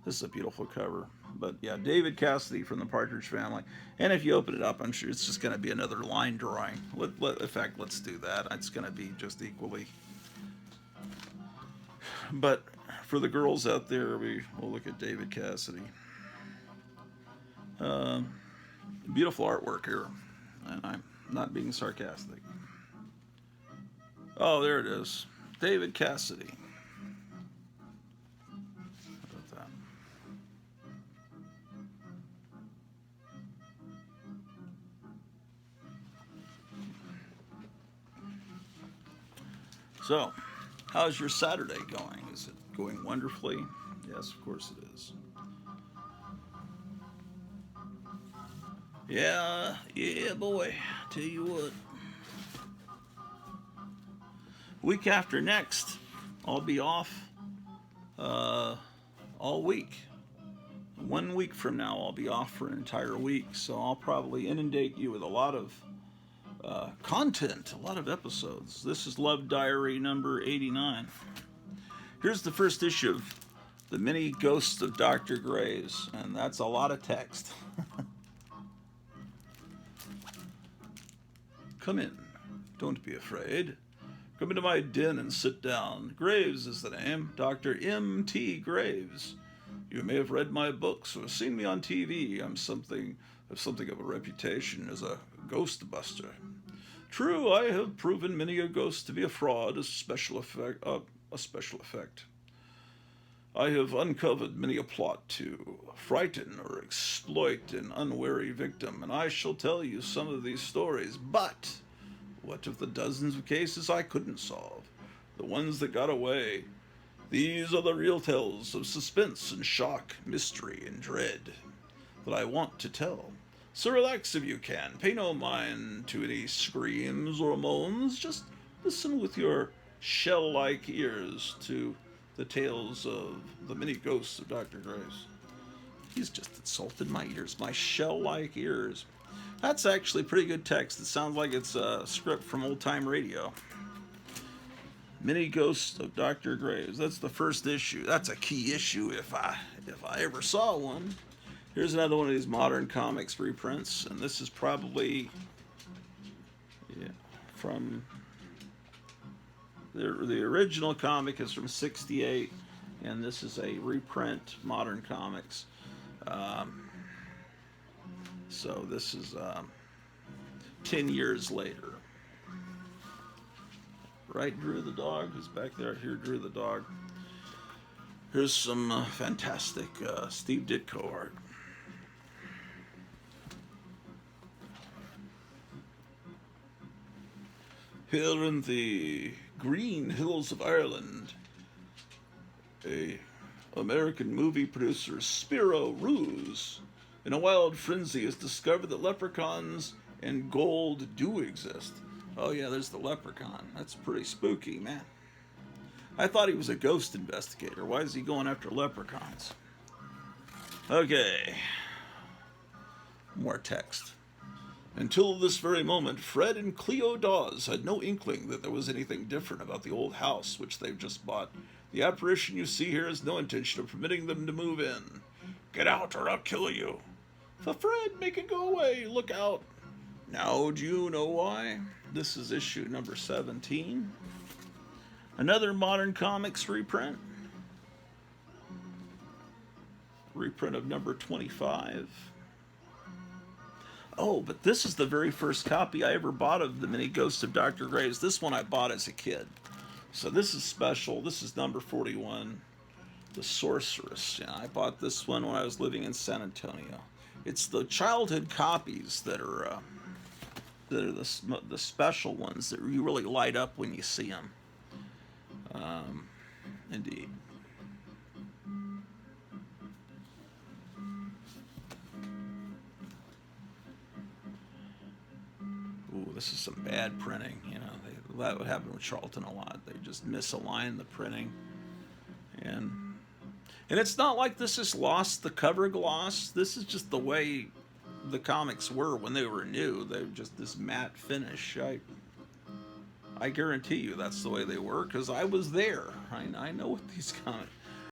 This is a beautiful cover. But yeah, David Cassidy from the Partridge Family. And if you open it up, I'm sure it's just going to be another line drawing. In fact, let's do that. It's going to be just equally. But for the girls out there, we'll look at David Cassidy. Beautiful artwork here. And I'm not being sarcastic. Oh, there it is. David Cassidy. How about that? So, how's your Saturday going? Is it going wonderfully? Yes, of course it is. Yeah, boy. Tell you what. Week after next, I'll be off all week. 1 week from now, I'll be off for an entire week, so I'll probably inundate you with a lot of content, a lot of episodes. This is Love Diary number 89. Here's the first issue of The Many Ghosts of Dr. Graves, and that's a lot of text. Come in. Don't be afraid. Come into my den and sit down. Graves is the name. Dr. M.T. Graves. You may have read my books or seen me on TV. I'm something of a reputation as a ghost buster. True, I have proven many a ghost to be a fraud, a special effect. I have uncovered many a plot to frighten or exploit an unwary victim, and I shall tell you some of these stories. But what of the dozens of cases I couldn't solve? The ones that got away? These are the real tales of suspense and shock, mystery and dread that I want to tell. So relax if you can. Pay no mind to any screams or moans. Just listen with your shell-like ears to the tales of the many ghosts of Dr. Graves. He's just insulted my ears, my shell-like ears. That's actually pretty good text. It sounds like it's a script from old-time radio. Many Ghosts of Dr. Graves. That's the first issue. That's a key issue if I ever saw one. Here's another one of these modern comics reprints, and this is probably from the original comic is from '68, and this is a reprint, modern comics. So this is 10 years later. Right, Drew the dog? Who's back there? Here, Drew the dog. Here's some fantastic Steve Ditko art. Here in the green hills of Ireland, a American movie producer, Spiro Ruse, in a wild frenzy, has discovered that leprechauns and gold do exist. Oh yeah, there's the leprechaun. That's pretty spooky, man. I thought he was a ghost investigator. Why is he going after leprechauns? Okay. More text. Until this very moment, Fred and Cleo Dawes had no inkling that there was anything different about the old house which they've just bought. The apparition you see here has no intention of permitting them to move in. Get out or I'll kill you. For Fred, make it go away. Look out. Now, do you know why? This is issue number 17. Another modern comics reprint. Reprint of number 25. Oh, but this is the very first copy I ever bought of the Many Ghosts of Dr. Graves. This one I bought as a kid. So this is special. This is number 41. The Sorceress. Yeah, I bought this one when I was living in San Antonio. It's the childhood copies that are the special ones that you really light up when you see them. Indeed. Ooh, this is some bad printing. You know, that would happen with Charlton a lot. They just misalign the printing, and it's not like this has lost the cover gloss. This is just the way the comics were when they were new. They were just this matte finish. I guarantee you that's the way they were because I was there. I know what these comics.